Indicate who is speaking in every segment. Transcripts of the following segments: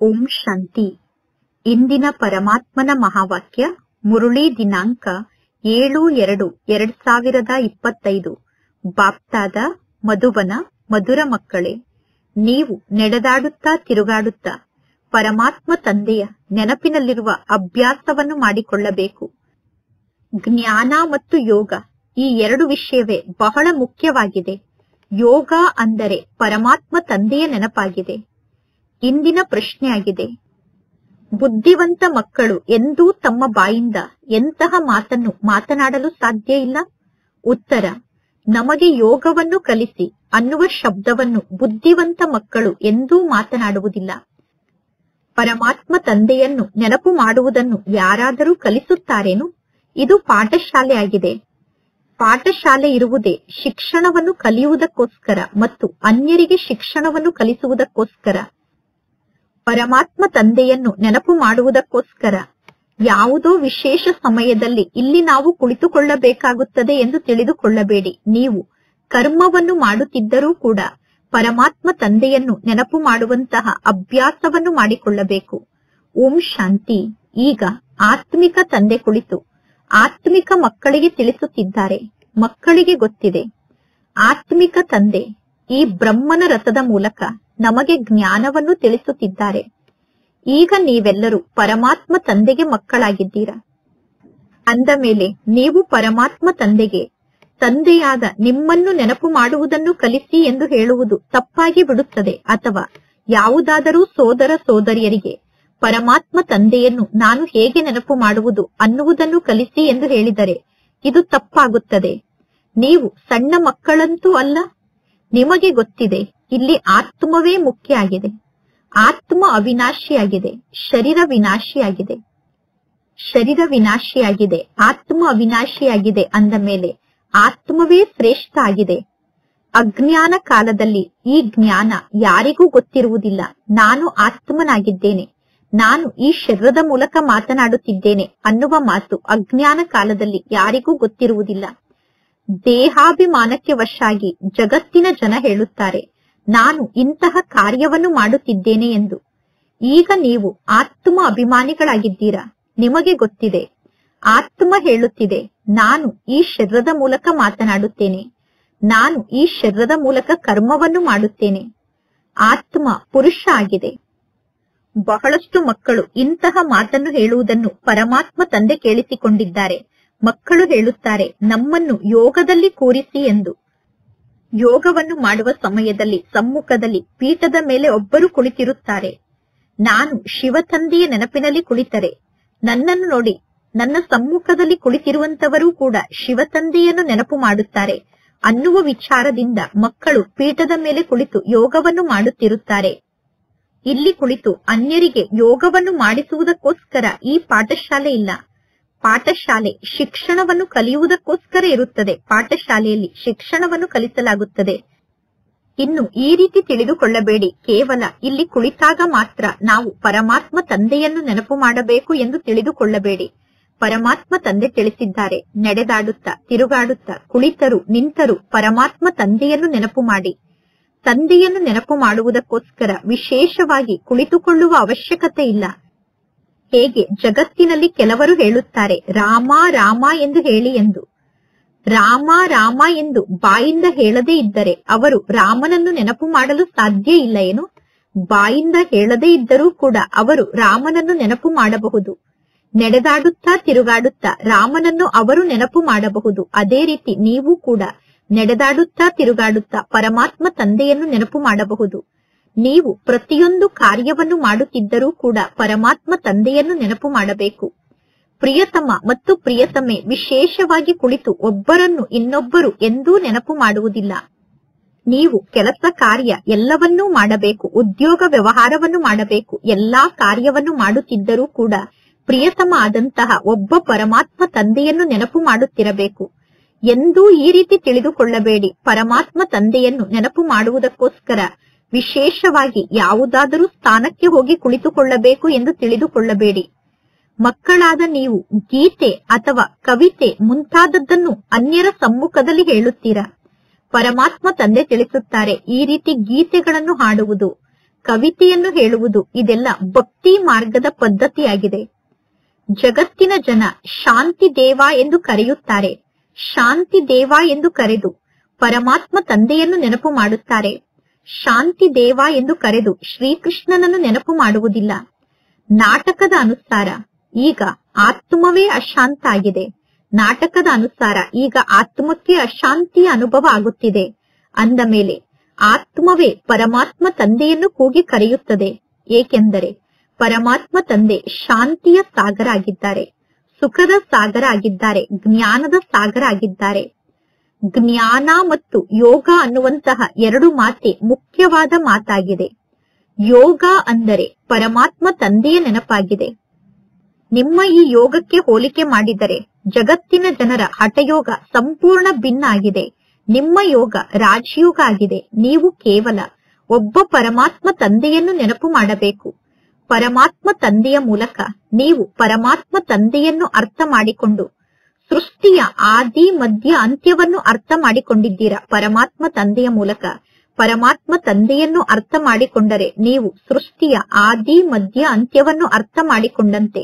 Speaker 1: ಓಂ ಶಾಂತಿ. ಇಂದಿನ ಪರಮಾತ್ಮನ ಮಹಾವಾಕ್ಯ ಮುರುಳಿ ದಿನಾಂಕ 7/2/2025. ಬಾಪ್ತಾದ ಮಧುಬನ. ಮಧುರ ಮಕ್ಕಳೇ, ನೀವು ನಡೆದಾಡುತ್ತಾ ತಿರುಗಾಡುತ್ತಾ ಪರಮಾತ್ಮ ತಂದೆಯ ನೆನಪಿನಲ್ಲಿರುವ ಅಭ್ಯಾಸವನ್ನು ಮಾಡಿಕೊಳ್ಳಬೇಕು. ಜ್ಞಾನ ಮತ್ತು ಯೋಗ ಈ ಎರಡು ವಿಷಯವೇ ಬಹಳ ಮುಖ್ಯವಾಗಿದೆ. ಯೋಗ ಅಂದರೆ ಪರಮಾತ್ಮ ತಂದೆಯ ನೆನಪಾಗಿದೆ. ಇಂದಿನ ಪ್ರಶ್ನೆಯಾಗಿದೆ, ಬುದ್ಧಿವಂತ ಮಕ್ಕಳು ಎಂದೂ ತಮ್ಮ ಬಾಯಿಂದ ಎಂತಹ ಮಾತನ್ನು ಮಾತನಾಡಲು ಸಾಧ್ಯ ಇಲ್ಲ? ಉತ್ತರ, ನಮಗೆ ಯೋಗವನ್ನು ಕಲಿಸಿ ಅನ್ನುವ ಶಬ್ದವನ್ನು ಬುದ್ಧಿವಂತ ಮಕ್ಕಳು ಎಂದೂ ಮಾತನಾಡುವುದಿಲ್ಲ. ಪರಮಾತ್ಮ ತಂದೆಯನ್ನು ನೆನಪು ಮಾಡುವುದನ್ನು ಯಾರಾದರೂ ಕಲಿಸುತ್ತಾರೇನು? ಇದು ಪಾಠಶಾಲೆಯಾಗಿದೆ. ಪಾಠಶಾಲೆ ಇರುವುದೇ ಶಿಕ್ಷಣವನ್ನು ಕಲಿಯುವುದಕ್ಕೋಸ್ಕರ ಮತ್ತು ಅನ್ಯರಿಗೆ ಶಿಕ್ಷಣವನ್ನು ಕಲಿಸುವುದಕ್ಕೋಸ್ಕರ. ಪರಮಾತ್ಮ ತಂದೆಯನ್ನು ನೆನಪು ಮಾಡುವುದಕ್ಕೋಸ್ಕರ ಯಾವುದೋ ವಿಶೇಷ ಸಮಯದಲ್ಲಿ ಇಲ್ಲಿ ನಾವು ಕುಳಿತುಕೊಳ್ಳಬೇಕಾಗುತ್ತದೆ ಎಂದು ತಿಳಿದುಕೊಳ್ಳಬೇಡಿ. ನೀವು ಕರ್ಮವನ್ನು ಮಾಡುತ್ತಿದ್ದರೂ ಕೂಡ ಪರಮಾತ್ಮ ತಂದೆಯನ್ನು ನೆನಪು ಮಾಡುವಂತಹ ಅಭ್ಯಾಸವನ್ನು ಮಾಡಿಕೊಳ್ಳಬೇಕು. ಓಂ ಶಾಂತಿ. ಈಗ ಆತ್ಮಿಕ ತಂದೆ ಕುಳಿತು ಆತ್ಮಿಕ ಮಕ್ಕಳಿಗೆ ತಿಳಿಸುತ್ತಿದ್ದಾರೆ. ಮಕ್ಕಳಿಗೆ ಗೊತ್ತಿದೆ, ಆತ್ಮಿಕ ತಂದೆ ಈ ಬ್ರಹ್ಮನ ರಥದ ಮೂಲಕ ನಮಗೆ ಜ್ಞಾನವನ್ನು ತಿಳಿಸುತ್ತಿದ್ದಾರೆ. ಈಗ ನೀವೆಲ್ಲರೂ ಪರಮಾತ್ಮ ತಂದೆಗೆ ಮಕ್ಕಳಾಗಿದ್ದೀರಾ. ಅಂದ ಮೇಲೆ ನೀವು ಪರಮಾತ್ಮ ತಂದೆಗೆ ತಂದೆಯಾದ ನಿಮ್ಮನ್ನು ನೆನಪು ಮಾಡುವುದನ್ನು ಕಲಿಸಿ ಎಂದು ಹೇಳುವುದು ತಪ್ಪಾಗಿ ಬಿಡುತ್ತದೆ. ಅಥವಾ ಯಾವುದಾದರೂ ಸೋದರ ಸೋದರಿಯರಿಗೆ ಪರಮಾತ್ಮ ತಂದೆಯನ್ನು ನಾನು ಹೇಗೆ ನೆನಪು ಮಾಡುವುದು ಅನ್ನುವುದನ್ನು ಕಲಿಸಿ ಎಂದು ಹೇಳಿದರೆ ಇದು ತಪ್ಪಾಗುತ್ತದೆ. ನೀವು ಸಣ್ಣ ಮಕ್ಕಳಂತೂ ಅಲ್ಲ. ನಿಮಗೆ ಗೊತ್ತಿದೆ, ಇಲ್ಲಿ ಆತ್ಮವೇ ಮುಖ್ಯ ಆಗಿದೆ. ಆತ್ಮ ಅವಿನಾಶಿಯಾಗಿದೆ, ಶರೀರ ವಿನಾಶಿಯಾಗಿದೆ. ಶರೀರ ವಿನಾಶಿಯಾಗಿದೆ, ಆತ್ಮ ಅವಿನಾಶಿಯಾಗಿದೆ. ಅಂದ ಮೇಲೆ ಆತ್ಮವೇ ಶ್ರೇಷ್ಠ ಆಗಿದೆ. ಅಜ್ಞಾನ ಕಾಲದಲ್ಲಿ ಈ ಜ್ಞಾನ ಯಾರಿಗೂ ಗೊತ್ತಿರುವುದಿಲ್ಲ. ನಾನು ಆತ್ಮನಾಗಿದ್ದೇನೆ, ನಾನು ಈ ಶರೀರದ ಮೂಲಕ ಮಾತನಾಡುತ್ತಿದ್ದೇನೆ ಅನ್ನುವ ಮಾತು ಅಜ್ಞಾನ ಕಾಲದಲ್ಲಿ ಯಾರಿಗೂ ಗೊತ್ತಿರುವುದಿಲ್ಲ. ದೇಹಾಭಿಮಾನಕ್ಕೆ ವಶಾಗಿ ಜಗತ್ತಿನ ಜನ ಹೇಳುತ್ತಾರೆ, ನಾನು ಇಂತಹ ಕಾರ್ಯವನ್ನು ಮಾಡುತ್ತಿದ್ದೇನೆ ಎಂದು. ಈಗ ನೀವು ಆತ್ಮ ಅಭಿಮಾನಿಗಳಾಗಿದ್ದೀರಾ. ನಿಮಗೆ ಗೊತ್ತಿದೆ, ಆತ್ಮ ಹೇಳುತ್ತಿದೆ, ನಾನು ಈ ಶರೀರದ ಮೂಲಕ ಮಾತನಾಡುತ್ತೇನೆ, ನಾನು ಈ ಶರೀರದ ಮೂಲಕ ಕರ್ಮವನ್ನು ಮಾಡುತ್ತೇನೆ. ಆತ್ಮ ಪುರುಷ ಆಗಿದೆ. ಬಹಳಷ್ಟು ಮಕ್ಕಳು ಇಂತಹ ಮಾತನ್ನು ಹೇಳುವುದನ್ನು ಪರಮಾತ್ಮ ತಂದೆ ಕೇಳಿಸಿಕೊಂಡಿದ್ದಾರೆ. ಮಕ್ಕಳು ಹೇಳುತ್ತಾರೆ, ನಮ್ಮನ್ನು ಯೋಗದಲ್ಲಿ ಕೂರಿಸಿ ಎಂದು. ಯೋಗವನ್ನು ಮಾಡುವ ಸಮಯದಲ್ಲಿ ಸಮ್ಮುಖದಲ್ಲಿ ಪೀಠದ ಮೇಲೆ ಒಬ್ಬರು ಕುಳಿತಿರುತ್ತಾರೆ. ನಾನು ಶಿವ ತಂದೆಯ ನೆನಪಿನಲ್ಲಿ ಕುಳಿತರೆ ನನ್ನನ್ನು ನೋಡಿ ನನ್ನ ಸಮ್ಮುಖದಲ್ಲಿ ಕುಳಿತಿರುವಂತವರೂ ಕೂಡ ಶಿವ ತಂದೆಯನ್ನು ನೆನಪು ಮಾಡುತ್ತಾರೆ ಅನ್ನುವ ವಿಚಾರದಿಂದ ಮಕ್ಕಳು ಪೀಠದ ಮೇಲೆ ಕುಳಿತು ಯೋಗವನ್ನು ಮಾಡುತ್ತಿರುತ್ತಾರೆ. ಇಲ್ಲಿ ಕುಳಿತು ಅನ್ಯರಿಗೆ ಯೋಗವನ್ನು ಮಾಡಿಸುವುದಕ್ಕೋಸ್ಕರ ಈ ಪಾಠಶಾಲೆ ಇಲ್ಲ. ಪಾಠಶಾಲೆ ಶಿಕ್ಷಣವನ್ನು ಕಲಿಯುವುದಕ್ಕೋಸ್ಕರ ಇರುತ್ತದೆ. ಪಾಠಶಾಲೆಯಲ್ಲಿ ಶಿಕ್ಷಣವನ್ನು ಕಲಿಸಲಾಗುತ್ತದೆ. ಇನ್ನು ಈ ರೀತಿ ತಿಳಿದುಕೊಳ್ಳಬೇಡಿ, ಕೇವಲ ಇಲ್ಲಿ ಕುಳಿತಾಗ ಮಾತ್ರ ನಾವು ಪರಮಾತ್ಮ ತಂದೆಯನ್ನು ನೆನಪು ಮಾಡಬೇಕು ಎಂದು ತಿಳಿದುಕೊಳ್ಳಬೇಡಿ. ಪರಮಾತ್ಮ ತಂದೆ ತಿಳಿಸಿದ್ದಾರೆ, ನಡೆದಾಡುತ್ತಾ ತಿರುಗಾಡುತ್ತಾ ಕುಳಿತರು ನಿಂತರು ಪರಮಾತ್ಮ ತಂದೆಯನ್ನು ನೆನಪು ಮಾಡಿ. ತಂದೆಯನ್ನು ನೆನಪು ಮಾಡುವುದಕ್ಕೋಸ್ಕರ ವಿಶೇಷವಾಗಿ ಕುಳಿತುಕೊಳ್ಳುವ ಅವಶ್ಯಕತೆ ಇಲ್ಲ. ಹೇಗೆ ಜಗತ್ತಿನಲ್ಲಿ ಕೆಲವರು ಹೇಳುತ್ತಾರೆ, ರಾಮ ರಾಮ ಎಂದು ಹೇಳಿ ಎಂದು. ರಾಮ ರಾಮ ಎಂದು ಬಾಯಿಂದ ಹೇಳದೇ ಇದ್ದರೆ ಅವರು ರಾಮನನ್ನು ನೆನಪು ಮಾಡಲು ಸಾಧ್ಯ ಇಲ್ಲ ಏನು? ಬಾಯಿಂದ ಹೇಳದೇ ಇದ್ದರೂ ಕೂಡ ಅವರು ರಾಮನನ್ನು ನೆನಪು ಮಾಡಬಹುದು. ನಡೆದಾಡುತ್ತಾ ತಿರುಗಾಡುತ್ತಾ ರಾಮನನ್ನು ಅವರು ನೆನಪು ಮಾಡಬಹುದು. ಅದೇ ರೀತಿ ನೀವು ಕೂಡ ನಡೆದಾಡುತ್ತಾ ತಿರುಗಾಡುತ್ತಾ ಪರಮಾತ್ಮ ತಂದೆಯನ್ನು ನೆನಪು ಮಾಡಬಹುದು. ನೀವು ಪ್ರತಿಯೊಂದು ಕಾರ್ಯವನ್ನು ಮಾಡುತ್ತಿದ್ದರೂ ಕೂಡ ಪರಮಾತ್ಮ ತಂದೆಯನ್ನು ನೆನಪು ಮಾಡಬೇಕು. ಪ್ರಿಯತಮ ಮತ್ತು ಪ್ರಿಯತಮೆ ವಿಶೇಷವಾಗಿ ಕುಳಿತು ಒಬ್ಬರನ್ನು ಇನ್ನೊಬ್ಬರು ಎಂದೂ ನೆನಪು ಮಾಡುವುದಿಲ್ಲ. ನೀವು ಕೆಲಸ ಕಾರ್ಯ ಎಲ್ಲವನ್ನೂ ಮಾಡಬೇಕು, ಉದ್ಯೋಗ ವ್ಯವಹಾರವನ್ನು ಮಾಡಬೇಕು. ಎಲ್ಲಾ ಕಾರ್ಯವನ್ನು ಮಾಡುತ್ತಿದ್ದರೂ ಕೂಡ ಪ್ರಿಯತಮ ಆದಂತಹ ಒಬ್ಬ ಪರಮಾತ್ಮ ತಂದೆಯನ್ನು ನೆನಪು ಮಾಡುತ್ತಿರಬೇಕು. ಎಂದೂ ಈ ರೀತಿ ತಿಳಿದುಕೊಳ್ಳಬೇಡಿ, ಪರಮಾತ್ಮ ತಂದೆಯನ್ನು ನೆನಪು ಮಾಡುವುದಕ್ಕೋಸ್ಕರ ವಿಶೇಷವಾಗಿ ಯಾವುದಾದರೂ ಸ್ಥಾನಕ್ಕೆ ಹೋಗಿ ಕುಳಿತುಕೊಳ್ಳಬೇಕು ಎಂದು ತಿಳಿದುಕೊಳ್ಳಬೇಡಿ. ಮಕ್ಕಳಾದ ನೀವು ಗೀತೆ ಅಥವಾ ಕವಿತೆ ಮುಂತಾದದ್ದನ್ನು ಅನ್ಯರ ಸಮ್ಮುಖದಲ್ಲಿ ಹೇಳುತ್ತೀರಾ. ಪರಮಾತ್ಮ ತಂದೆ ತಿಳಿಸುತ್ತಾರೆ, ಈ ರೀತಿ ಗೀತೆಗಳನ್ನು ಹಾಡುವುದು ಕವಿತೆಯನ್ನು ಹೇಳುವುದು ಇದೆಲ್ಲ ಭಕ್ತಿ ಮಾರ್ಗದ ಪದ್ಧತಿಯಾಗಿದೆ. ಜಗತ್ತಿನ ಜನ ಶಾಂತಿ ದೇವ ಎಂದು ಕರೆಯುತ್ತಾರೆ. ಶಾಂತಿ ದೇವ ಎಂದು ಕರೆದು ಪರಮಾತ್ಮ ತಂದೆಯನ್ನು ನೆನಪು ಮಾಡುತ್ತಾರೆ. ಶಾಂತಿ ದೇವ ಎಂದು ಕರೆದು ಶ್ರೀಕೃಷ್ಣನನ್ನು ನೆನಪು ಮಾಡುವುದಿಲ್ಲ. ನಾಟಕದ ಅನುಸಾರ ಈಗ ಆತ್ಮವೇ ಅಶಾಂತ ಆಗಿದೆ. ನಾಟಕದ ಅನುಸಾರ ಈಗ ಆತ್ಮಕ್ಕೆ ಅಶಾಂತಿಯ ಅನುಭವ ಆಗುತ್ತಿದೆ. ಅಂದ ಮೇಲೆ ಆತ್ಮವೇ ಪರಮಾತ್ಮ ತಂದೆಯನ್ನು ಕೂಗಿ ಕರೆಯುತ್ತದೆ. ಏಕೆಂದರೆ ಪರಮಾತ್ಮ ತಂದೆ ಶಾಂತಿಯ ಸಾಗರ ಆಗಿದ್ದಾರೆ, ಸುಖದ ಸಾಗರ ಆಗಿದ್ದಾರೆ, ಜ್ಞಾನದ ಸಾಗರ ಆಗಿದ್ದಾರೆ. ಜ್ಞಾನ ಮತ್ತು ಯೋಗ ಅನ್ನುವಂತಹ ಎರಡು ಮಾತೆ ಮುಖ್ಯವಾದ ಮಾತಾಗಿದೆ. ಯೋಗ ಅಂದರೆ ಪರಮಾತ್ಮ ತಂದೆಯ ನೆನಪಾಗಿದೆ. ನಿಮ್ಮ ಈ ಯೋಗಕ್ಕೆ ಹೋಲಿಕೆ ಮಾಡಿದರೆ ಜಗತ್ತಿನ ಜನರ ಹಠಯೋಗ ಸಂಪೂರ್ಣ ಭಿನ್ನ ಆಗಿದೆ. ನಿಮ್ಮ ಯೋಗ ರಾಜಯೋಗ ಆಗಿದೆ. ನೀವು ಕೇವಲ ಒಬ್ಬ ಪರಮಾತ್ಮ ತಂದೆಯನ್ನು ನೆನಪು ಮಾಡಬೇಕು. ಪರಮಾತ್ಮ ತಂದೆಯ ಮೂಲಕ ನೀವು ಪರಮಾತ್ಮ ತಂದೆಯನ್ನು ಅರ್ಥ ಮಾಡಿಕೊಂಡು ಸೃಷ್ಟಿಯ ಆದಿ ಮಧ್ಯ ಅಂತ್ಯವನ್ನು ಅರ್ಥ ಮಾಡಿಕೊಂಡಿದ್ದೀರಾ. ಪರಮಾತ್ಮ ತಂದೆಯ ಮೂಲಕ ಪರಮಾತ್ಮ ತಂದೆಯನ್ನು ಅರ್ಥ ಮಾಡಿಕೊಂಡರೆ ನೀವು ಸೃಷ್ಟಿಯ ಆದಿ ಮಧ್ಯ ಅಂತ್ಯವನ್ನು ಅರ್ಥ ಮಾಡಿಕೊಂಡಂತೆ.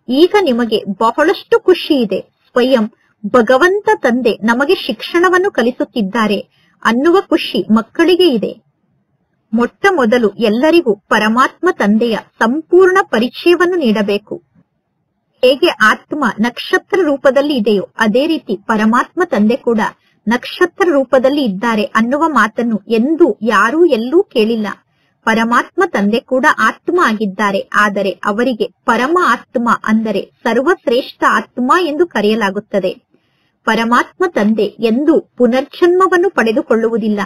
Speaker 1: ಈಗ ನಿಮಗೆ ಬಹಳಷ್ಟು ಖುಷಿ ಇದೆ. ಸ್ವಯಂ ಭಗವಂತ ತಂದೆ ನಮಗೆ ಶಿಕ್ಷಣವನ್ನು ಕಲಿಸುತ್ತಿದ್ದಾರೆ ಅನ್ನುವ ಖುಷಿ ಮಕ್ಕಳಿಗೆ ಇದೆ. ಮೊಟ್ಟ ಮೊದಲು ಎಲ್ಲರಿಗೂ ಪರಮಾತ್ಮ ತಂದೆಯ ಸಂಪೂರ್ಣ ಪರಿಚಯವನ್ನು ನೀಡಬೇಕು. ಹೇಗೆ ಆತ್ಮ ನಕ್ಷತ್ರ ರೂಪದಲ್ಲಿ ಇದೆಯೋ ಅದೇ ರೀತಿ ಪರಮಾತ್ಮ ತಂದೆ ಕೂಡ ನಕ್ಷತ್ರ ರೂಪದಲ್ಲಿ ಇದ್ದಾರೆ ಅನ್ನುವ ಮಾತನ್ನು ಎಂದೂ ಯಾರೂ ಎಲ್ಲೂ ಕೇಳಿಲ್ಲ. ಪರಮಾತ್ಮ ತಂದೆ ಕೂಡ ಆತ್ಮ ಆಗಿದ್ದಾರೆ. ಆದರೆ ಅವರಿಗೆ ಪರಮ ಆತ್ಮ ಅಂದರೆ ಸರ್ವಶ್ರೇಷ್ಠ ಆತ್ಮ ಎಂದು ಕರೆಯಲಾಗುತ್ತದೆ. ಪರಮಾತ್ಮ ತಂದೆ ಎಂದೂ ಪುನರ್ಜನ್ಮವನ್ನು ಪಡೆದುಕೊಳ್ಳುವುದಿಲ್ಲ.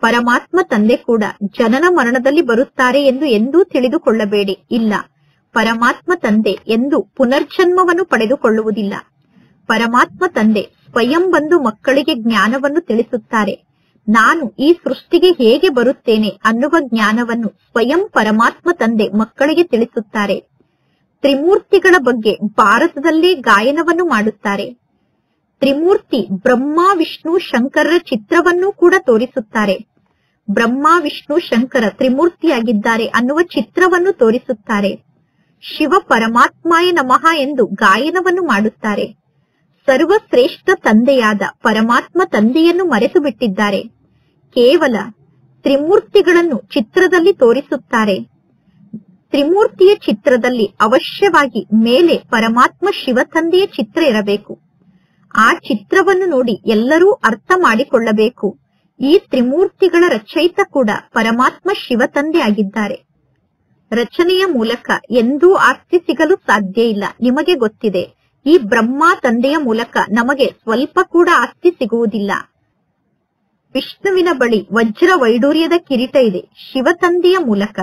Speaker 1: ಪರಮಾತ್ಮ ತಂದೆ ಕೂಡ ಜನನ ಮರಣದಲ್ಲಿ ಬರುತ್ತಾರೆ ಎಂದು ಎಂದೂ ತಿಳಿದುಕೊಳ್ಳಬೇಡಿ. ಇಲ್ಲ, ಪರಮಾತ್ಮ ತಂದೆ ಎಂದು ಪುನರ್ಜನ್ಮವನ್ನು ಪಡೆದುಕೊಳ್ಳುವುದಿಲ್ಲ. ಪರಮಾತ್ಮ ತಂದೆ ಸ್ವಯಂ ಬಂದು ಮಕ್ಕಳಿಗೆ ಜ್ಞಾನವನ್ನು ತಿಳಿಸುತ್ತಾರೆ. ನಾನು ಈ ಸೃಷ್ಟಿಗೆ ಹೇಗೆ ಬರುತ್ತೇನೆ ಅನ್ನುವ ಜ್ಞಾನವನ್ನು ಸ್ವಯಂ ಪರಮಾತ್ಮ ತಂದೆ ಮಕ್ಕಳಿಗೆ ತಿಳಿಸುತ್ತಾರೆ. ತ್ರಿಮೂರ್ತಿಗಳ ಬಗ್ಗೆ ಭಾರತದಲ್ಲೇ ಗಾಯನವನ್ನು ಮಾಡುತ್ತಾರೆ. ತ್ರಿಮೂರ್ತಿ ಬ್ರಹ್ಮ ವಿಷ್ಣು ಶಂಕರರ ಚಿತ್ರವನ್ನೂ ಕೂಡ ತೋರಿಸುತ್ತಾರೆ. ಬ್ರಹ್ಮ ವಿಷ್ಣು ಶಂಕರ ತ್ರಿಮೂರ್ತಿಯಾಗಿದ್ದಾರೆ ಅನ್ನುವ ಚಿತ್ರವನ್ನು ತೋರಿಸುತ್ತಾರೆ. ಶಿವ ಪರಮಾತ್ಮಾಯ ನಮಃ ಎಂದು ಗಾಯನವನ್ನು ಮಾಡುತ್ತಾರೆ. ಸರ್ವಶ್ರೇಷ್ಠ ತಂದೆಯಾದ ಪರಮಾತ್ಮ ತಂದೆಯನ್ನು ಮರೆತು ಬಿಟ್ಟಿದ್ದಾರೆ. ಕೇವಲ ತ್ರಿಮೂರ್ತಿಗಳನ್ನು ಚಿತ್ರದಲ್ಲಿ ತೋರಿಸುತ್ತಾರೆ. ತ್ರಿಮೂರ್ತಿಯ ಚಿತ್ರದಲ್ಲಿ ಅವಶ್ಯವಾಗಿ ಮೇಲೆ ಪರಮಾತ್ಮ ಶಿವ ತಂದೆಯ ಚಿತ್ರ ಇರಬೇಕು. ಆ ಚಿತ್ರವನ್ನು ನೋಡಿ ಎಲ್ಲರೂ ಅರ್ಥ ಮಾಡಿಕೊಳ್ಳಬೇಕು. ಈ ತ್ರಿಮೂರ್ತಿಗಳ ರಚಯಿತ ಕೂಡ ಪರಮಾತ್ಮ ಶಿವ ತಂದೆ ಆಗಿದ್ದಾರೆ. ರಚನೆಯ ಮೂಲಕ ಎಂದೂ ಆಸ್ತಿ ಸಿಗಲು ಸಾಧ್ಯ ಇಲ್ಲ. ನಿಮಗೆ ಗೊತ್ತಿದೆ, ಈ ಬ್ರಹ್ಮ ತಂದೆಯ ಮೂಲಕ ನಮಗೆ ಸ್ವಲ್ಪ ಕೂಡ ಆಸ್ತಿ ಸಿಗುವುದಿಲ್ಲ. ವಿಷ್ಣುವಿನ ಬಳಿ ವಜ್ರ ವೈಡೂರ್ಯದ ಕಿರೀಟ ಇದೆ. ಶಿವ ತಂದೆಯ ಮೂಲಕ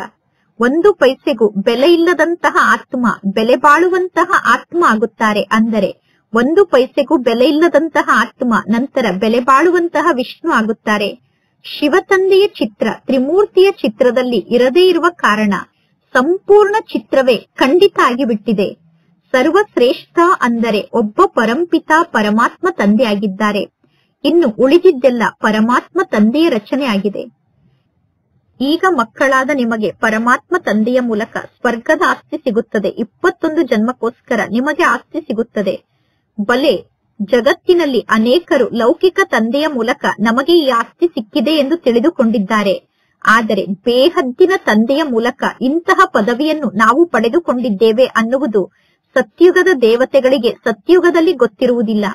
Speaker 1: 1 ಪೈಸೆಗೂ ಬೆಲೆ ಇಲ್ಲದಂತಹ ಆತ್ಮ ಬೆಲೆ ಬಾಳುವಂತಹ ಆತ್ಮ ಆಗುತ್ತಾರೆ. ಅಂದರೆ 1 ಪೈಸೆಗೂ ಬೆಲೆ ಇಲ್ಲದಂತಹ ಆತ್ಮ ನಂತರ ಬೆಲೆ ಬಾಳುವಂತಹ ವಿಷ್ಣು ಆಗುತ್ತಾರೆ. ಶಿವ ತಂದೆಯ ಚಿತ್ರ ತ್ರಿಮೂರ್ತಿಯ ಚಿತ್ರದಲ್ಲಿ ಇರದೇ ಇರುವ ಕಾರಣ ಸಂಪೂರ್ಣ ಚಿತ್ರವೇ ಖಂಡಿತ ಆಗಿಬಿಟ್ಟಿದೆ. ಸರ್ವಶ್ರೇಷ್ಠ ಅಂದರೆ ಒಬ್ಬ ಪರಂಪಿತ ಪರಮಾತ್ಮ ತಂದೆ ಆಗಿದ್ದಾರೆ. ಇನ್ನು ಉಳಿದಿದ್ದೆಲ್ಲ ಪರಮಾತ್ಮ ತಂದೆಯ ರಚನೆ ಆಗಿದೆ. ಈಗ ಮಕ್ಕಳಾದ ನಿಮಗೆ ಪರಮಾತ್ಮ ತಂದೆಯ ಮೂಲಕ ಸ್ವರ್ಗದ ಆಸ್ತಿ ಸಿಗುತ್ತದೆ. 21 ಜನ್ಮಕ್ಕೋಸ್ಕರ ನಿಮಗೆ ಆಸ್ತಿ ಸಿಗುತ್ತದೆ. ಬಲೆ ಜಗತ್ತಿನಲ್ಲಿ ಅನೇಕರು ಲೌಕಿಕ ತಂದೆಯ ಮೂಲಕ ನಮಗೆ ಈ ಆಸ್ತಿ ಸಿಕ್ಕಿದೆ ಎಂದು ತಿಳಿದುಕೊಂಡಿದ್ದಾರೆ. ಆದರೆ ಬೇಹದ್ದಿನ ತಂದೆಯ ಮೂಲಕ ಇಂತಹ ಪದವಿಯನ್ನು ನಾವು ಪಡೆದುಕೊಂಡಿದ್ದೇವೆ ಅನ್ನುವುದು ಸತ್ಯುಗದ ದೇವತೆಗಳಿಗೆ ಸತ್ಯುಗದಲ್ಲಿ ಗೊತ್ತಿರುವುದಿಲ್ಲ.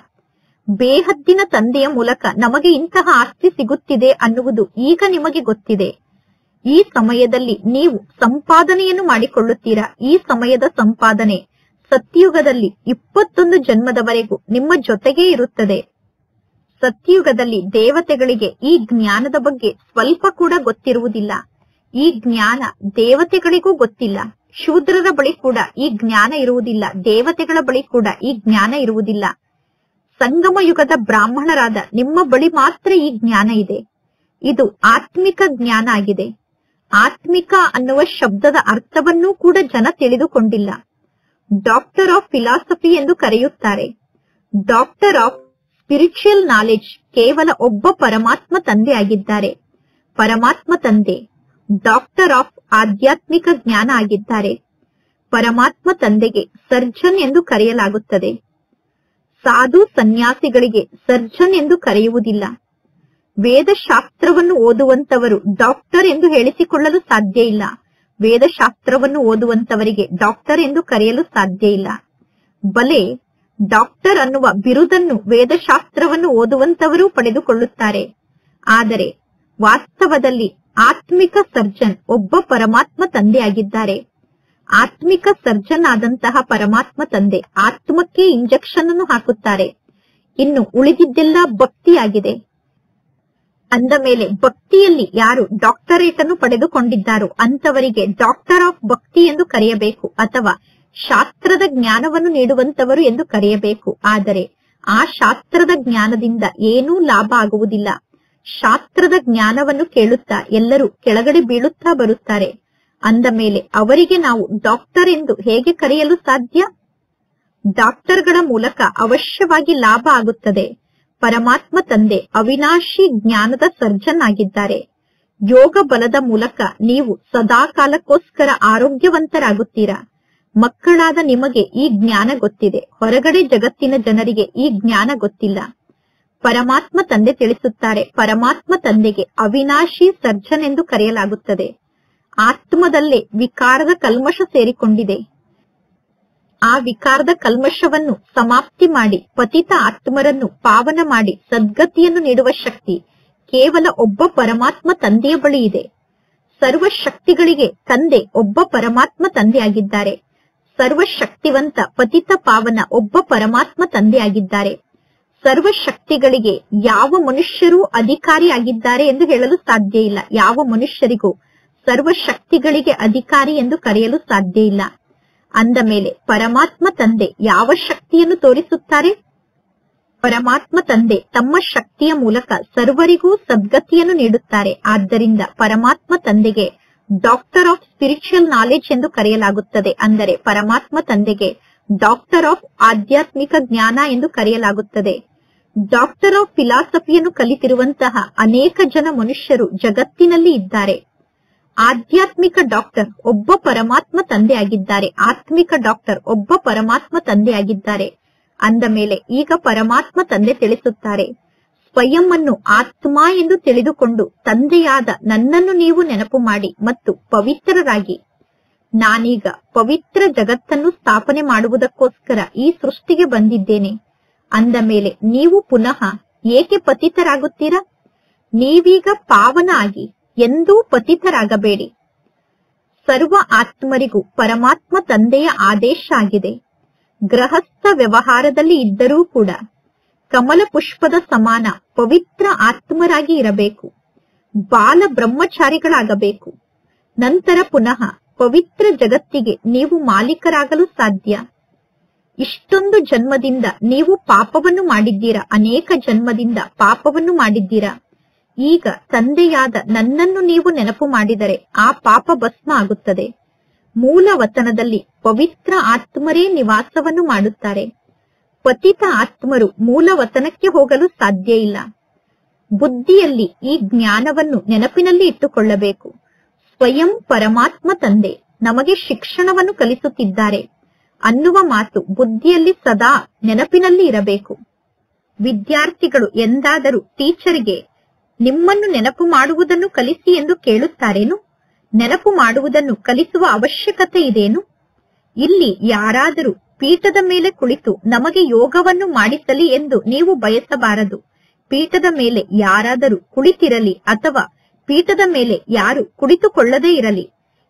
Speaker 1: ಬೇಹದ್ದಿನ ತಂದೆಯ ಮೂಲಕ ನಮಗೆ ಇಂತಹ ಆಸ್ತಿ ಸಿಗುತ್ತಿದೆ ಅನ್ನುವುದು ಈಗ ನಿಮಗೆ ಗೊತ್ತಿದೆ. ಈ ಸಮಯದಲ್ಲಿ ನೀವು ಸಂಪಾದನೆಯನ್ನು ಮಾಡಿಕೊಳ್ಳುತ್ತೀರಾ. ಈ ಸಮಯದ ಸಂಪಾದನೆ ಸತ್ಯುಗದಲ್ಲಿ 21 ಜನ್ಮದವರೆಗೂ ನಿಮ್ಮ ಜೊತೆಗೇ ಇರುತ್ತದೆ. ಸತ್ಯುಗದಲ್ಲಿ ದೇವತೆಗಳಿಗೆ ಈ ಜ್ಞಾನದ ಬಗ್ಗೆ ಸ್ವಲ್ಪ ಕೂಡ ಗೊತ್ತಿರುವುದಿಲ್ಲ. ಈ ಜ್ಞಾನ ದೇವತೆಗಳಿಗೂ ಗೊತ್ತಿಲ್ಲ. ಶೂದ್ರರ ಬಳಿ ಕೂಡ ಈ ಜ್ಞಾನ ಇರುವುದಿಲ್ಲ. ದೇವತೆಗಳ ಬಳಿ ಕೂಡ ಈ ಜ್ಞಾನ ಇರುವುದಿಲ್ಲ. ಸಂಗಮ ಯುಗದ ಬ್ರಾಹ್ಮಣರಾದ ನಿಮ್ಮ ಬಳಿ ಮಾತ್ರ ಈ ಜ್ಞಾನ ಇದೆ. ಇದು ಆತ್ಮಿಕ ಜ್ಞಾನ ಆಗಿದೆ. ಆತ್ಮಿಕ ಅನ್ನುವ ಶಬ್ದದ ಅರ್ಥವನ್ನೂ ಕೂಡ ಜನ ತಿಳಿದುಕೊಂಡಿಲ್ಲ. ಡಾಕ್ಟರ್ ಆಫ್ ಫಿಲಾಸಫಿ ಎಂದು ಕರೆಯುತ್ತಾರೆ. ಡಾಕ್ಟರ್ ಆಫ್ ಸ್ಪಿರಿಚುವಲ್ ನಾಲೆಡ್ಜ್ ಕೇವಲ ಒಬ್ಬ ಪರಮಾತ್ಮ ತಂದೆ ಆಗಿದ್ದಾರೆ. ಪರಮಾತ್ಮ ತಂದೆ ಡಾಕ್ಟರ್ ಆಫ್ ಆಧ್ಯಾತ್ಮಿಕ ಜ್ಞಾನ ಆಗಿದ್ದಾರೆ. ಪರಮಾತ್ಮ ತಂದೆಗೆ ಸರ್ಜನ್ ಎಂದು ಕರೆಯಲಾಗುತ್ತದೆ. ಸಾಧು ಸನ್ಯಾಸಿಗಳಿಗೆ ಸರ್ಜನ್ ಎಂದು ಕರೆಯುವುದಿಲ್ಲ. ವೇದಶಾಸ್ತ್ರವನ್ನು ಓದುವಂತವರು ಡಾಕ್ಟರ್ ಎಂದು ಹೇಳಿಸಿಕೊಳ್ಳಲು ಸಾಧ್ಯ ಇಲ್ಲ. ವೇದಶಾಸ್ತ್ರವನ್ನು ಓದುವಂತವರಿಗೆ ಡಾಕ್ಟರ್ ಎಂದು ಕರೆಯಲು ಸಾಧ್ಯ ಇಲ್ಲ. ಬಲೆ ಡಾಕ್ಟರ್ ಅನ್ನುವ ಬಿರುದನ್ನು ವೇದಶಾಸ್ತ್ರವನ್ನು ಓದುವಂತವರು ಪಡೆದುಕೊಳ್ಳುತ್ತಾರೆ. ಆದರೆ ವಾಸ್ತವದಲ್ಲಿ ಆತ್ಮಿಕ ಸರ್ಜನ್ ಒಬ್ಬ ಪರಮಾತ್ಮ ತಂದೆಯಾಗಿದ್ದಾರೆ. ಆತ್ಮಿಕ ಸರ್ಜನ್ ಆದಂತಹ ಪರಮಾತ್ಮ ತಂದೆ ಆತ್ಮಕ್ಕೆ ಇಂಜೆಕ್ಷನ್ ಅನ್ನು ಹಾಕುತ್ತಾರೆ. ಇನ್ನು ಉಳಿದಿದ್ದೆಲ್ಲ ಭಕ್ತಿಯಾಗಿದೆ. ಅಂದ ಮೇಲೆ ಭಕ್ತಿಯಲ್ಲಿ ಯಾರು ಡಾಕ್ಟರೇಟ್ ಅನ್ನು ಪಡೆದುಕೊಂಡಿದ್ದಾರೋ ಅಂತವರಿಗೆ ಡಾಕ್ಟರ್ ಆಫ್ ಭಕ್ತಿ ಎಂದು ಕರೆಯಬೇಕು, ಅಥವಾ ಶಾಸ್ತ್ರದ ಜ್ಞಾನವನ್ನು ನೀಡುವಂತವರು ಎಂದು ಕರೆಯಬೇಕು. ಆದರೆ ಆ ಶಾಸ್ತ್ರದ ಜ್ಞಾನದಿಂದ ಏನೂ ಲಾಭ ಆಗುವುದಿಲ್ಲ. ಶಾಸ್ತ್ರದ ಜ್ಞಾನವನ್ನು ಕೇಳುತ್ತಾ ಎಲ್ಲರೂ ಕೆಳಗಡೆ ಬೀಳುತ್ತಾ ಬರುತ್ತಾರೆ. ಅಂದ ಮೇಲೆ ಅವರಿಗೆ ನಾವು ಡಾಕ್ಟರ್ ಎಂದು ಹೇಗೆ ಕರೆಯಲು ಸಾಧ್ಯ? ಡಾಕ್ಟರ್ಗಳ ಮೂಲಕ ಅವಶ್ಯವಾಗಿ ಲಾಭ ಆಗುತ್ತದೆ. ಪರಮಾತ್ಮ ತಂದೆ ಅವಿನಾಶಿ ಜ್ಞಾನದ ಸರ್ಜನ್ ಆಗಿದ್ದಾರೆ. ಯೋಗ ಬಲದ ಮೂಲಕ ನೀವು ಸದಾಕಾಲಕ್ಕೋಸ್ಕರ ಆರೋಗ್ಯವಂತರಾಗುತ್ತೀರಾ. ಮಕ್ಕಳಾದ ನಿಮಗೆ ಈ ಜ್ಞಾನ ಗೊತ್ತಿದೆ. ಹೊರಗಡೆ ಜಗತ್ತಿನ ಜನರಿಗೆ ಈ ಜ್ಞಾನ ಗೊತ್ತಿಲ್ಲ. ಪರಮಾತ್ಮ ತಂದೆ ತಿಳಿಸುತ್ತಾರೆ, ಪರಮಾತ್ಮ ತಂದೆಗೆ ಅವಿನಾಶಿ ಸರ್ಜನ್ ಎಂದು ಕರೆಯಲಾಗುತ್ತದೆ. ಆತ್ಮದಲ್ಲೇ ವಿಕಾರದ ಕಲ್ಮಶ ಸೇರಿಕೊಂಡಿದೆ. ಆ ವಿಕಾರದ ಕಲ್ಮಶವನ್ನು ಸಮಾಪ್ತಿ ಮಾಡಿ ಪತಿತ ಆತ್ಮರನ್ನು ಪಾವನ ಮಾಡಿ ಸದ್ಗತಿಯನ್ನು ನೀಡುವ ಶಕ್ತಿ ಕೇವಲ ಒಬ್ಬ ಪರಮಾತ್ಮ ತಂದೆಯ ಬಳಿ ಇದೆ. ಸರ್ವ ಶಕ್ತಿಗಳಿಗೆ ತಂದೆ ಒಬ್ಬ ಪರಮಾತ್ಮ ತಂದೆಯಾಗಿದ್ದಾರೆ. ಸರ್ವಶಕ್ತಿವಂತ ಪತಿತ ಪಾವನ ಒಬ್ಬ ಪರಮಾತ್ಮ ತಂದೆಯಾಗಿದ್ದಾರೆ. ಸರ್ವ ಶಕ್ತಿಗಳಿಗೆ ಯಾವ ಮನುಷ್ಯರೂ ಅಧಿಕಾರಿಯಾಗಿದ್ದಾರೆ ಎಂದು ಹೇಳಲು ಸಾಧ್ಯ ಇಲ್ಲ. ಯಾವ ಮನುಷ್ಯರಿಗೂ ಸರ್ವ ಶಕ್ತಿಗಳಿಗೆ ಅಧಿಕಾರಿ ಎಂದು ಕರೆಯಲು ಸಾಧ್ಯ ಇಲ್ಲ. ಅಂದ ಮೇಲೆ ಪರಮಾತ್ಮ ತಂದೆ ಯಾವ ಶಕ್ತಿಯನ್ನು ತೋರಿಸುತ್ತಾರೆ? ಪರಮಾತ್ಮ ತಂದೆ ತಮ್ಮ ಶಕ್ತಿಯ ಮೂಲಕ ಸರ್ವರಿಗೂ ಸದ್ಗತಿಯನ್ನು ನೀಡುತ್ತಾರೆ. ಆದ್ದರಿಂದ ಪರಮಾತ್ಮ ತಂದೆಗೆ ಡಾಕ್ಟರ್ ಆಫ್ ಸ್ಪಿರಿಚುವಲ್ ನಾಲೆಜ್ ಎಂದು ಕರೆಯಲಾಗುತ್ತದೆ. ಅಂದರೆ ಪರಮಾತ್ಮ ತಂದೆಗೆ ಡಾಕ್ಟರ್ ಆಫ್ ಆಧ್ಯಾತ್ಮಿಕ ಜ್ಞಾನ ಎಂದು ಕರೆಯಲಾಗುತ್ತದೆ. ಡಾಕ್ಟರ್ ಆಫ್ ಫಿಲಾಸಫಿಯನ್ನು ಕಲಿತಿರುವಂತಹ ಅನೇಕ ಜನ ಮನುಷ್ಯರು ಜಗತ್ತಿನಲ್ಲಿ ಇದ್ದಾರೆ. ಆಧ್ಯಾತ್ಮಿಕ ಡಾಕ್ಟರ್ ಒಬ್ಬ ಪರಮಾತ್ಮ ತಂದೆ ಆಗಿದ್ದಾರೆ. ಆತ್ಮಿಕ ಡಾಕ್ಟರ್ ಒಬ್ಬ ಪರಮಾತ್ಮ ತಂದೆ ಆಗಿದ್ದಾರೆ. ಅಂದ ಮೇಲೆ ಈಗ ಪರಮಾತ್ಮ ತಂದೆ ತಿಳಿಸುತ್ತಾರೆ, ಸ್ವಯಂ ಅನ್ನು ಆತ್ಮ ಎಂದು ತಿಳಿದುಕೊಂಡು ತಂದೆಯಾದ ನನ್ನನ್ನು ನೀವು ನೆನಪು ಮಾಡಿ ಮತ್ತು ಪವಿತ್ರರಾಗಿ. ನಾನೀಗ ಪವಿತ್ರ ಜಗತ್ತನ್ನು ಸ್ಥಾಪನೆ ಮಾಡುವುದಕ್ಕೋಸ್ಕರ ಈ ಸೃಷ್ಟಿಗೆ ಬಂದಿದ್ದೇನೆ. ಅಂದ ಮೇಲೆ ನೀವು ಪುನಃ ಏಕೆ ಪತಿತರಾಗುತ್ತೀರಾ? ನೀವೀಗ ಪಾವನ ಆಗಿ ಎಂದೂ ಪತಿತರಾಗಬೇಡಿ. ಸರ್ವ ಆತ್ಮರಿಗೂ ಪರಮಾತ್ಮ ತಂದೆಯ ಆದೇಶ ಆಗಿದೆ. ಗೃಹಸ್ಥ ವ್ಯವಹಾರದಲ್ಲಿ ಇದ್ದರೂ ಕೂಡ ಕಮಲ ಪುಷ್ಪದ ಸಮಾನ ಪವಿತ್ರ ಆತ್ಮರಾಗಿ ಇರಬೇಕು. ಬಾಲ ಬ್ರಹ್ಮಚಾರಿಗಳಾಗಬೇಕು. ನಂತರ ಪುನಃ ಪವಿತ್ರ ಜಗತ್ತಿಗೆ ನೀವು ಮಾಲೀಕರಾಗಲು ಸಾಧ್ಯ. ಇಷ್ಟೊಂದು ಜನ್ಮದಿಂದ ನೀವು ಪಾಪವನ್ನು ಮಾಡಿದ್ದೀರಾ. ಅನೇಕ ಜನ್ಮದಿಂದ ಪಾಪವನ್ನು ಮಾಡಿದ್ದೀರಾ. ಈಗ ತಂದೆಯಾದ ನನ್ನನ್ನು ನೀವು ನೆನಪು ಮಾಡಿದರೆ ಆ ಪಾಪ ಭಸ್ಮ ಆಗುತ್ತದೆ. ಮೂಲ ವತನದಲ್ಲಿ ಪವಿತ್ರ ಆತ್ಮರೇ ನಿವಾಸವನ್ನು ಮಾಡುತ್ತಾರೆ. ಪತಿತ ಆತ್ಮರು ಮೂಲ ವತನಕ್ಕೆ ಹೋಗಲು ಸಾಧ್ಯ ಇಲ್ಲ. ಬುದ್ಧಿಯಲ್ಲಿ ಈ ಜ್ಞಾನವನ್ನು ನೆನಪಿನಲ್ಲಿ ಇಟ್ಟುಕೊಳ್ಳಬೇಕು. ಸ್ವಯಂ ಪರಮಾತ್ಮ ತಂದೆ ನಮಗೆ ಶಿಕ್ಷಣವನ್ನು ಕಲಿಸುತ್ತಿದ್ದಾರೆ ಅನ್ನುವ ಮಾತು ಬುದ್ಧಿಯಲ್ಲಿ ಸದಾ ನೆನಪಿನಲ್ಲಿ ಇರಬೇಕು. ವಿದ್ಯಾರ್ಥಿಗಳು ಎಂದಾದರೂ ಟೀಚರ್ಗೆ ನಿಮ್ಮನ್ನು ನೆನಪು ಮಾಡುವುದನ್ನು ಕಲಿಸಿ ಎಂದು ಕೇಳುತ್ತಾರೇನು? ನೆನಪು ಮಾಡುವುದನ್ನು ಕಲಿಸುವ ಅವಶ್ಯಕತೆ ಇದೇನು? ಇಲ್ಲಿ ಯಾರಾದರೂ ಪೀಠದ ಮೇಲೆ ಕುಳಿತು ನಮಗೆ ಯೋಗವನ್ನು ಮಾಡಿಸಲಿ ಎಂದು ನೀವು ಬಯಸಬಾರದು. ಪೀಠದ ಮೇಲೆ ಯಾರಾದರೂ ಕುಳಿತಿರಲಿ ಅಥವಾ ಪೀಠದ ಮೇಲೆ ಯಾರು ಕುಳಿತುಕೊಳ್ಳದೇ ಇರಲಿ.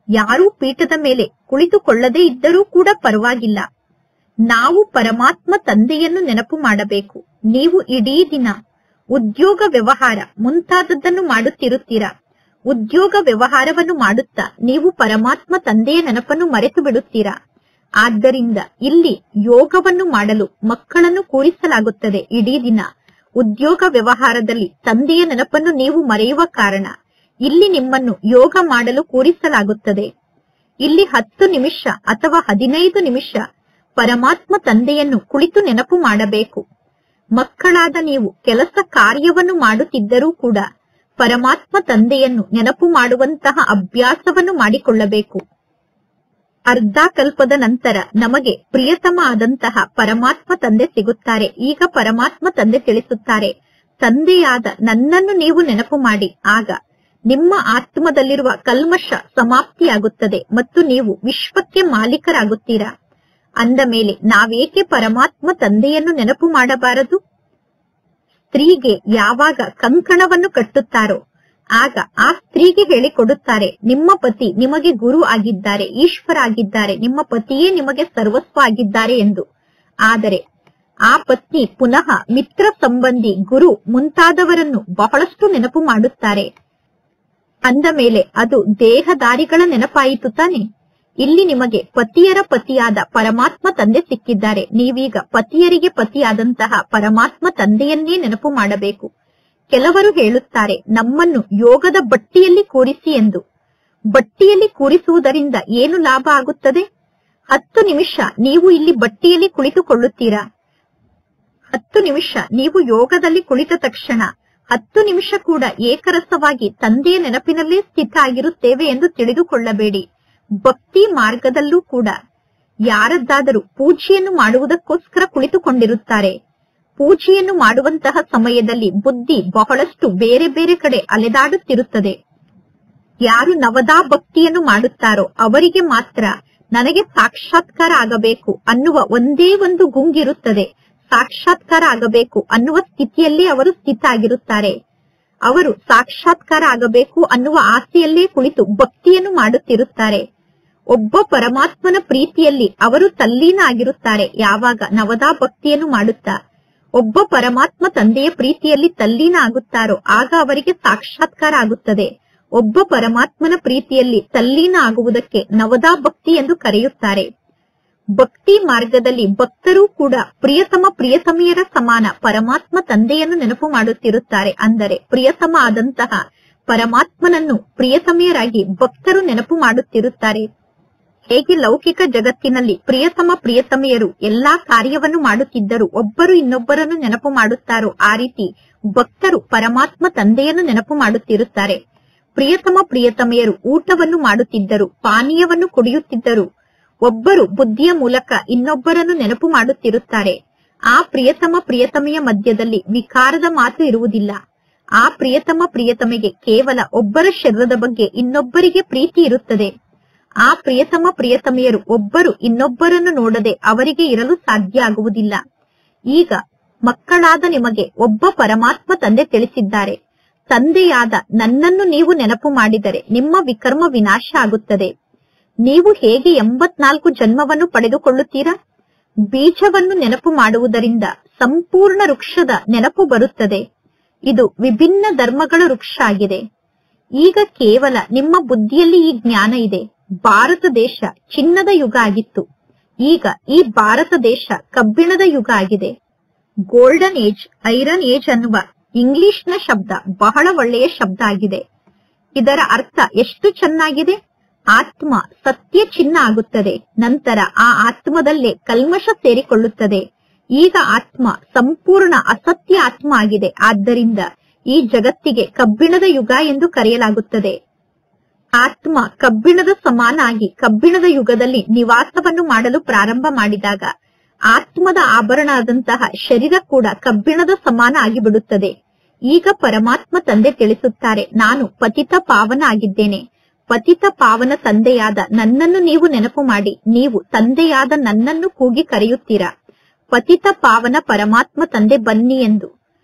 Speaker 1: ಯಾರೂ ಪೀಠದ ಮೇಲೆ ಕುಳಿತುಕೊಳ್ಳದೇ ಇದ್ದರೂ ಕೂಡ ಪರವಾಗಿಲ್ಲ. ನಾವು ಪರಮಾತ್ಮ ತಂದೆಯನ್ನು ನೆನಪು ಮಾಡಬೇಕು. ನೀವು ಇಡೀ ದಿನ ಉದ್ಯೋಗ ವ್ಯವಹಾರ ಮುಂತಾದದ್ದನ್ನು ಮಾಡುತ್ತಿರುತ್ತೀರಾ. ಉದ್ಯೋಗ ವ್ಯವಹಾರವನ್ನು ಮಾಡುತ್ತಾ ನೀವು ಪರಮಾತ್ಮ ತಂದೆಯ ನೆನಪನ್ನು ಮರೆತು ಬಿಡುತ್ತೀರಾ. ಆದ್ದರಿಂದ ಇಲ್ಲಿ ಯೋಗವನ್ನು ಮಾಡಲು ಮಕ್ಕಳನ್ನು ಕೂರಿಸಲಾಗುತ್ತದೆ. ಇಡೀ ದಿನ ಉದ್ಯೋಗ ವ್ಯವಹಾರದಲ್ಲಿ ತಂದೆಯ ನೆನಪನ್ನು ನೀವು ಮರೆಯುವ ಕಾರಣ ಇಲ್ಲಿ ನಿಮ್ಮನ್ನು ಯೋಗ ಮಾಡಲು ಕೂರಿಸಲಾಗುತ್ತದೆ. ಇಲ್ಲಿ 10 ನಿಮಿಷ ಅಥವಾ 15 ನಿಮಿಷ ಪರಮಾತ್ಮ ತಂದೆಯನ್ನು ಕುಳಿತು ನೆನಪು ಮಾಡಬೇಕು. ಮಕ್ಕಳಾದ ನೀವು ಕೆಲಸ ಕಾರ್ಯವನ್ನು ಮಾಡುತ್ತಿದ್ದರೂ ಕೂಡ ಪರಮಾತ್ಮ ತಂದೆಯನ್ನು ನೆನಪು ಮಾಡುವಂತಹ ಅಭ್ಯಾಸವನ್ನು ಮಾಡಿಕೊಳ್ಳಬೇಕು. ಅರ್ಧ ಕಲ್ಪದ ನಂತರ ನಮಗೆ ಪ್ರಿಯತಮ ಆದಂತಹ ಪರಮಾತ್ಮ ತಂದೆ ಸಿಗುತ್ತಾರೆ. ಈಗ ಪರಮಾತ್ಮ ತಂದೆ ತಿಳಿಸುತ್ತಾರೆ, ತಂದೆಯಾದ ನನ್ನನ್ನು ನೀವು ನೆನಪು ಮಾಡಿ, ಆಗ ನಿಮ್ಮ ಆತ್ಮದಲ್ಲಿರುವ ಕಲ್ಮಶ ಸಮಾಪ್ತಿಯಾಗುತ್ತದೆ ಮತ್ತು ನೀವು ವಿಶ್ವಕ್ಕೆ ಮಾಲೀಕರಾಗುತ್ತೀರಾ. ಅಂದ ಮೇಲೆ ನಾವೇಕೆ ಪರಮಾತ್ಮ ತಂದೆಯನ್ನು ನೆನಪು ಮಾಡಬಾರದು? ಸ್ತ್ರೀಗೆ ಯಾವಾಗ ಕಂಕಣವನ್ನು ಕಟ್ಟುತ್ತಾರೋ ಆಗ ಆ ಸ್ತ್ರೀಗೆ ಹೇಳಿಕೊಡುತ್ತಾರೆ, ನಿಮ್ಮ ಪತಿ ನಿಮಗೆ ಗುರು ಆಗಿದ್ದಾರೆ, ಈಶ್ವರ ಆಗಿದ್ದಾರೆ, ನಿಮ್ಮ ಪತಿಯೇ ನಿಮಗೆ ಸರ್ವಸ್ವ ಆಗಿದ್ದಾರೆ ಎಂದು. ಆದರೆ ಆ ಪತ್ನಿ ಪುನಃ ಮಿತ್ರ ಸಂಬಂಧಿ, ಗುರು ಮುಂತಾದವರನ್ನು ಬಹಳಷ್ಟು ನೆನಪು ಮಾಡುತ್ತಾರೆ. ಅಂದ ಮೇಲೆ ಅದು ದೇಹದಾರಿಗಳ ನೆನಪಾಯಿತು ತಾನೆ. ಇಲ್ಲಿ ನಿಮಗೆ ಪತಿಯರ ಪತಿಯಾದ ಪರಮಾತ್ಮ ತಂದೆ ಸಿಕ್ಕಿದ್ದಾರೆ. ನೀವೀಗ ಪತಿಯರಿಗೆ ಪತಿಯಾದಂತಹ ಪರಮಾತ್ಮ ತಂದೆಯನ್ನೇ ನೆನಪು ಮಾಡಬೇಕು. ಕೆಲವರು ಹೇಳುತ್ತಾರೆ, ನಮ್ಮನ್ನು ಯೋಗದ ಬಟ್ಟಿಯಲ್ಲಿ ಕೂರಿಸಿ ಎಂದು. ಬಟ್ಟಿಯಲ್ಲಿ ಕೂರಿಸುವುದರಿಂದ ಏನು ಲಾಭ ಆಗುತ್ತದೆ? 10 ನಿಮಿಷ ನೀವು ಇಲ್ಲಿ ಬಟ್ಟಿಯಲ್ಲಿ ಕುಳಿತುಕೊಳ್ಳುತ್ತೀರಾ. 10 ನಿಮಿಷ ನೀವು ಯೋಗದಲ್ಲಿ ಕುಳಿತ ತಕ್ಷಣ 10 ನಿಮಿಷ ಕೂಡ ಏಕರಸವಾಗಿ ತಂದೆಯ ನೆನಪಿನಲ್ಲೇ ಸ್ಥಿತ ಆಗಿರುತ್ತೇವೆ ಎಂದು ತಿಳಿದುಕೊಳ್ಳಬೇಡಿ. ಭಕ್ತಿ ಮಾರ್ಗದಲ್ಲೂ ಕೂಡ ಯಾರದ್ದಾದರೂ ಪೂಜೆಯನ್ನು ಮಾಡುವುದಕ್ಕೋಸ್ಕರ ಕುಳಿತುಕೊಂಡಿರುತ್ತಾರೆ. ಪೂಜೆಯನ್ನು ಮಾಡುವಂತಹ ಸಮಯದಲ್ಲಿ ಬುದ್ಧಿ ಬಹಳಷ್ಟು ಬೇರೆ ಬೇರೆ ಕಡೆ ಅಲೆದಾಡುತ್ತಿರುತ್ತದೆ. ಯಾರು ನವದಾ ಭಕ್ತಿಯನ್ನು ಮಾಡುತ್ತಾರೋ ಅವರಿಗೆ ಮಾತ್ರ ನನಗೆ ಸಾಕ್ಷಾತ್ಕಾರ ಆಗಬೇಕು ಅನ್ನುವ ಒಂದೇ ಒಂದು ಗುಂಗಿರುತ್ತದೆ. ಸಾಕ್ಷಾತ್ಕಾರ ಆಗಬೇಕು ಅನ್ನುವ ಸ್ಥಿತಿಯಲ್ಲಿ ಅವರು ಸ್ಥಿತ ಆಗಿರುತ್ತಾರೆ. ಅವರು ಸಾಕ್ಷಾತ್ಕಾರ ಆಗಬೇಕು ಅನ್ನುವ ಆಸೆಯಲ್ಲೇ ಕುಳಿತು ಭಕ್ತಿಯನ್ನು ಮಾಡುತ್ತಿರುತ್ತಾರೆ. ಒಬ್ಬ ಪರಮಾತ್ಮನ ಪ್ರೀತಿಯಲ್ಲಿ ಅವರು ತಲ್ಲೀನ ಆಗಿರುತ್ತಾರೆ. ಯಾವಾಗ ನವದಾ ಭಕ್ತಿಯನ್ನು ಮಾಡುತ್ತಾ ಒಬ್ಬ ಪರಮಾತ್ಮ ತಂದೆಯ ಪ್ರೀತಿಯಲ್ಲಿ ತಲ್ಲೀನ ಆಗುತ್ತಾರೋ ಆಗ ಅವರಿಗೆ ಸಾಕ್ಷಾತ್ಕಾರ ಆಗುತ್ತದೆ. ಒಬ್ಬ ಪರಮಾತ್ಮನ ಪ್ರೀತಿಯಲ್ಲಿ ತಲ್ಲೀನ ಆಗುವುದಕ್ಕೆ ನವದಾ ಭಕ್ತಿ ಎಂದು ಕರೆಯುತ್ತಾರೆ. ಭಕ್ತಿ ಮಾರ್ಗದಲ್ಲಿ ಭಕ್ತರೂ ಕೂಡ ಪ್ರಿಯತಮ ಪ್ರಿಯತಮಿಯರ ಸಮಾನ ಪರಮಾತ್ಮ ತಂದೆಯನ್ನು ನೆನಪು ಮಾಡುತ್ತಿರುತ್ತಾರೆ. ಅಂದರೆ ಪ್ರಿಯತಮ ಆದಂತಹ ಪರಮಾತ್ಮನನ್ನು ಪ್ರಿಯತಮಿಯರಾಗಿ ಭಕ್ತರು ನೆನಪು ಮಾಡುತ್ತಿರುತ್ತಾರೆ. ಹೇಗೆ ಲೌಕಿಕ ಜಗತ್ತಿನಲ್ಲಿ ಪ್ರಿಯತಮ ಪ್ರಿಯತಮಿಯರು ಎಲ್ಲಾ ಕಾರ್ಯವನ್ನು ಮಾಡುತ್ತಿದ್ದರು, ಒಬ್ಬರು ಇನ್ನೊಬ್ಬರನ್ನು ನೆನಪು ಮಾಡುತ್ತಾರೋ ಆ ರೀತಿ ಭಕ್ತರು ಪರಮಾತ್ಮ ತಂದೆಯನ್ನು ನೆನಪು ಮಾಡುತ್ತಿರುತ್ತಾರೆ. ಪ್ರಿಯತಮ ಪ್ರಿಯತಮಿಯರು ಊಟವನ್ನು ಮಾಡುತ್ತಿದ್ದರು, ಪಾನೀಯವನ್ನು ಕುಡಿಯುತ್ತಿದ್ದರು. ಒಬ್ಬರು ಬುದ್ಧಿಯ ಮೂಲಕ ಇನ್ನೊಬ್ಬರನ್ನು ನೆನಪು ಮಾಡುತ್ತಿರುತ್ತಾರೆ. ಆ ಪ್ರಿಯತಮ ಪ್ರಿಯತಮೆಯ ಮಧ್ಯದಲ್ಲಿ ವಿಕಾರದ ಮಾತು ಇರುವುದಿಲ್ಲ. ಆ ಪ್ರಿಯತಮ ಪ್ರಿಯತಮೆಗೆ ಕೇವಲ ಒಬ್ಬರ ಶರೀರದ ಬಗ್ಗೆ ಇನ್ನೊಬ್ಬರಿಗೆ ಪ್ರೀತಿ ಇರುತ್ತದೆ. ಆ ಪ್ರಿಯತಮ ಪ್ರಿಯತಮೆಯರು ಒಬ್ಬರು ಇನ್ನೊಬ್ಬರನ್ನು ನೋಡದೆ ಅವರಿಗೆ ಇರಲು ಸಾಧ್ಯ ಆಗುವುದಿಲ್ಲ. ಈಗ ಮಕ್ಕಳಾದ ನಿಮಗೆ ಒಬ್ಬ ಪರಮಾತ್ಮ ತಂದೆ ತಿಳಿಸಿದ್ದಾರೆ, ತಂದೆಯಾದ ನನ್ನನ್ನು ನೀವು ನೆನಪು ಮಾಡಿದರೆ ನಿಮ್ಮ ವಿಕರ್ಮ ವಿನಾಶ ಆಗುತ್ತದೆ. ನೀವು ಹೇಗೆ 84 ಜನ್ಮವನ್ನು ಪಡೆದುಕೊಳ್ಳುತ್ತೀರಾ? ಬೀಜವನ್ನು ನೆನಪು ಮಾಡುವುದರಿಂದ ಸಂಪೂರ್ಣ ವೃಕ್ಷದ ನೆನಪು ಬರುತ್ತದೆ. ಇದು ವಿಭಿನ್ನ ಧರ್ಮಗಳ ವೃಕ್ಷ ಆಗಿದೆ. ಈಗ ಕೇವಲ ನಿಮ್ಮ ಬುದ್ಧಿಯಲ್ಲಿ ಈ ಜ್ಞಾನ ಇದೆ. ಭಾರತ ದೇಶ ಚಿನ್ನದ ಯುಗ ಆಗಿತ್ತು. ಈಗ ಈ ಭಾರತ ದೇಶ ಕಬ್ಬಿಣದ ಯುಗ ಆಗಿದೆ. ಗೋಲ್ಡನ್ ಏಜ್, ಐರನ್ ಏಜ್ ಅನ್ನುವ ಇಂಗ್ಲಿಷ್ನ ಶಬ್ದ ಬಹಳ ಒಳ್ಳೆಯ ಶಬ್ದ ಆಗಿದೆ. ಇದರ ಅರ್ಥ ಎಷ್ಟು ಚೆನ್ನಾಗಿದೆ. ಆತ್ಮ ಸತ್ಯ ಚಿನ್ನ ಆಗುತ್ತದೆ. ನಂತರ ಆ ಆತ್ಮದಲ್ಲೇ ಕಲ್ಮಶ ಸೇರಿಕೊಳ್ಳುತ್ತದೆ. ಈಗ ಆತ್ಮ ಸಂಪೂರ್ಣ ಅಸತ್ಯ ಆತ್ಮ ಆಗಿದೆ. ಆದ್ದರಿಂದ ಈ ಜಗತ್ತಿಗೆ ಕಬ್ಬಿಣದ ಯುಗ ಎಂದು ಕರೆಯಲಾಗುತ್ತದೆ. ಆತ್ಮ ಕಬ್ಬಿಣದ ಸಮಾನ ಆಗಿ ಕಬ್ಬಿಣದ ಯುಗದಲ್ಲಿ ನಿವಾಸವನ್ನು ಮಾಡಲು ಪ್ರಾರಂಭ ಮಾಡಿದಾಗ ಆತ್ಮದ ಆಭರಣ ಆದಂತಹ ಶರೀರ ಕೂಡ ಕಬ್ಬಿಣದ ಸಮಾನ ಆಗಿಬಿಡುತ್ತದೆ. ಈಗ ಪರಮಾತ್ಮ ತಂದೆ ತಿಳಿಸುತ್ತಾರೆ, ನಾನು ಪತಿತ ಪಾವನ ಆಗಿದ್ದೇನೆ. ಪತಿತ ಪಾವನ ತಂದೆಯಾದ ನನ್ನನ್ನು ನೀವು ನೆನಪು ಮಾಡಿ. ನೀವು ತಂದೆಯಾದ ನನ್ನನ್ನು ಕೂಗಿ ಕರೆಯುತ್ತೀರಾ, ಪತಿತ ಪಾವನ ಪರಮಾತ್ಮ ತಂದೆ ಬನ್ನಿ ಎಂದು.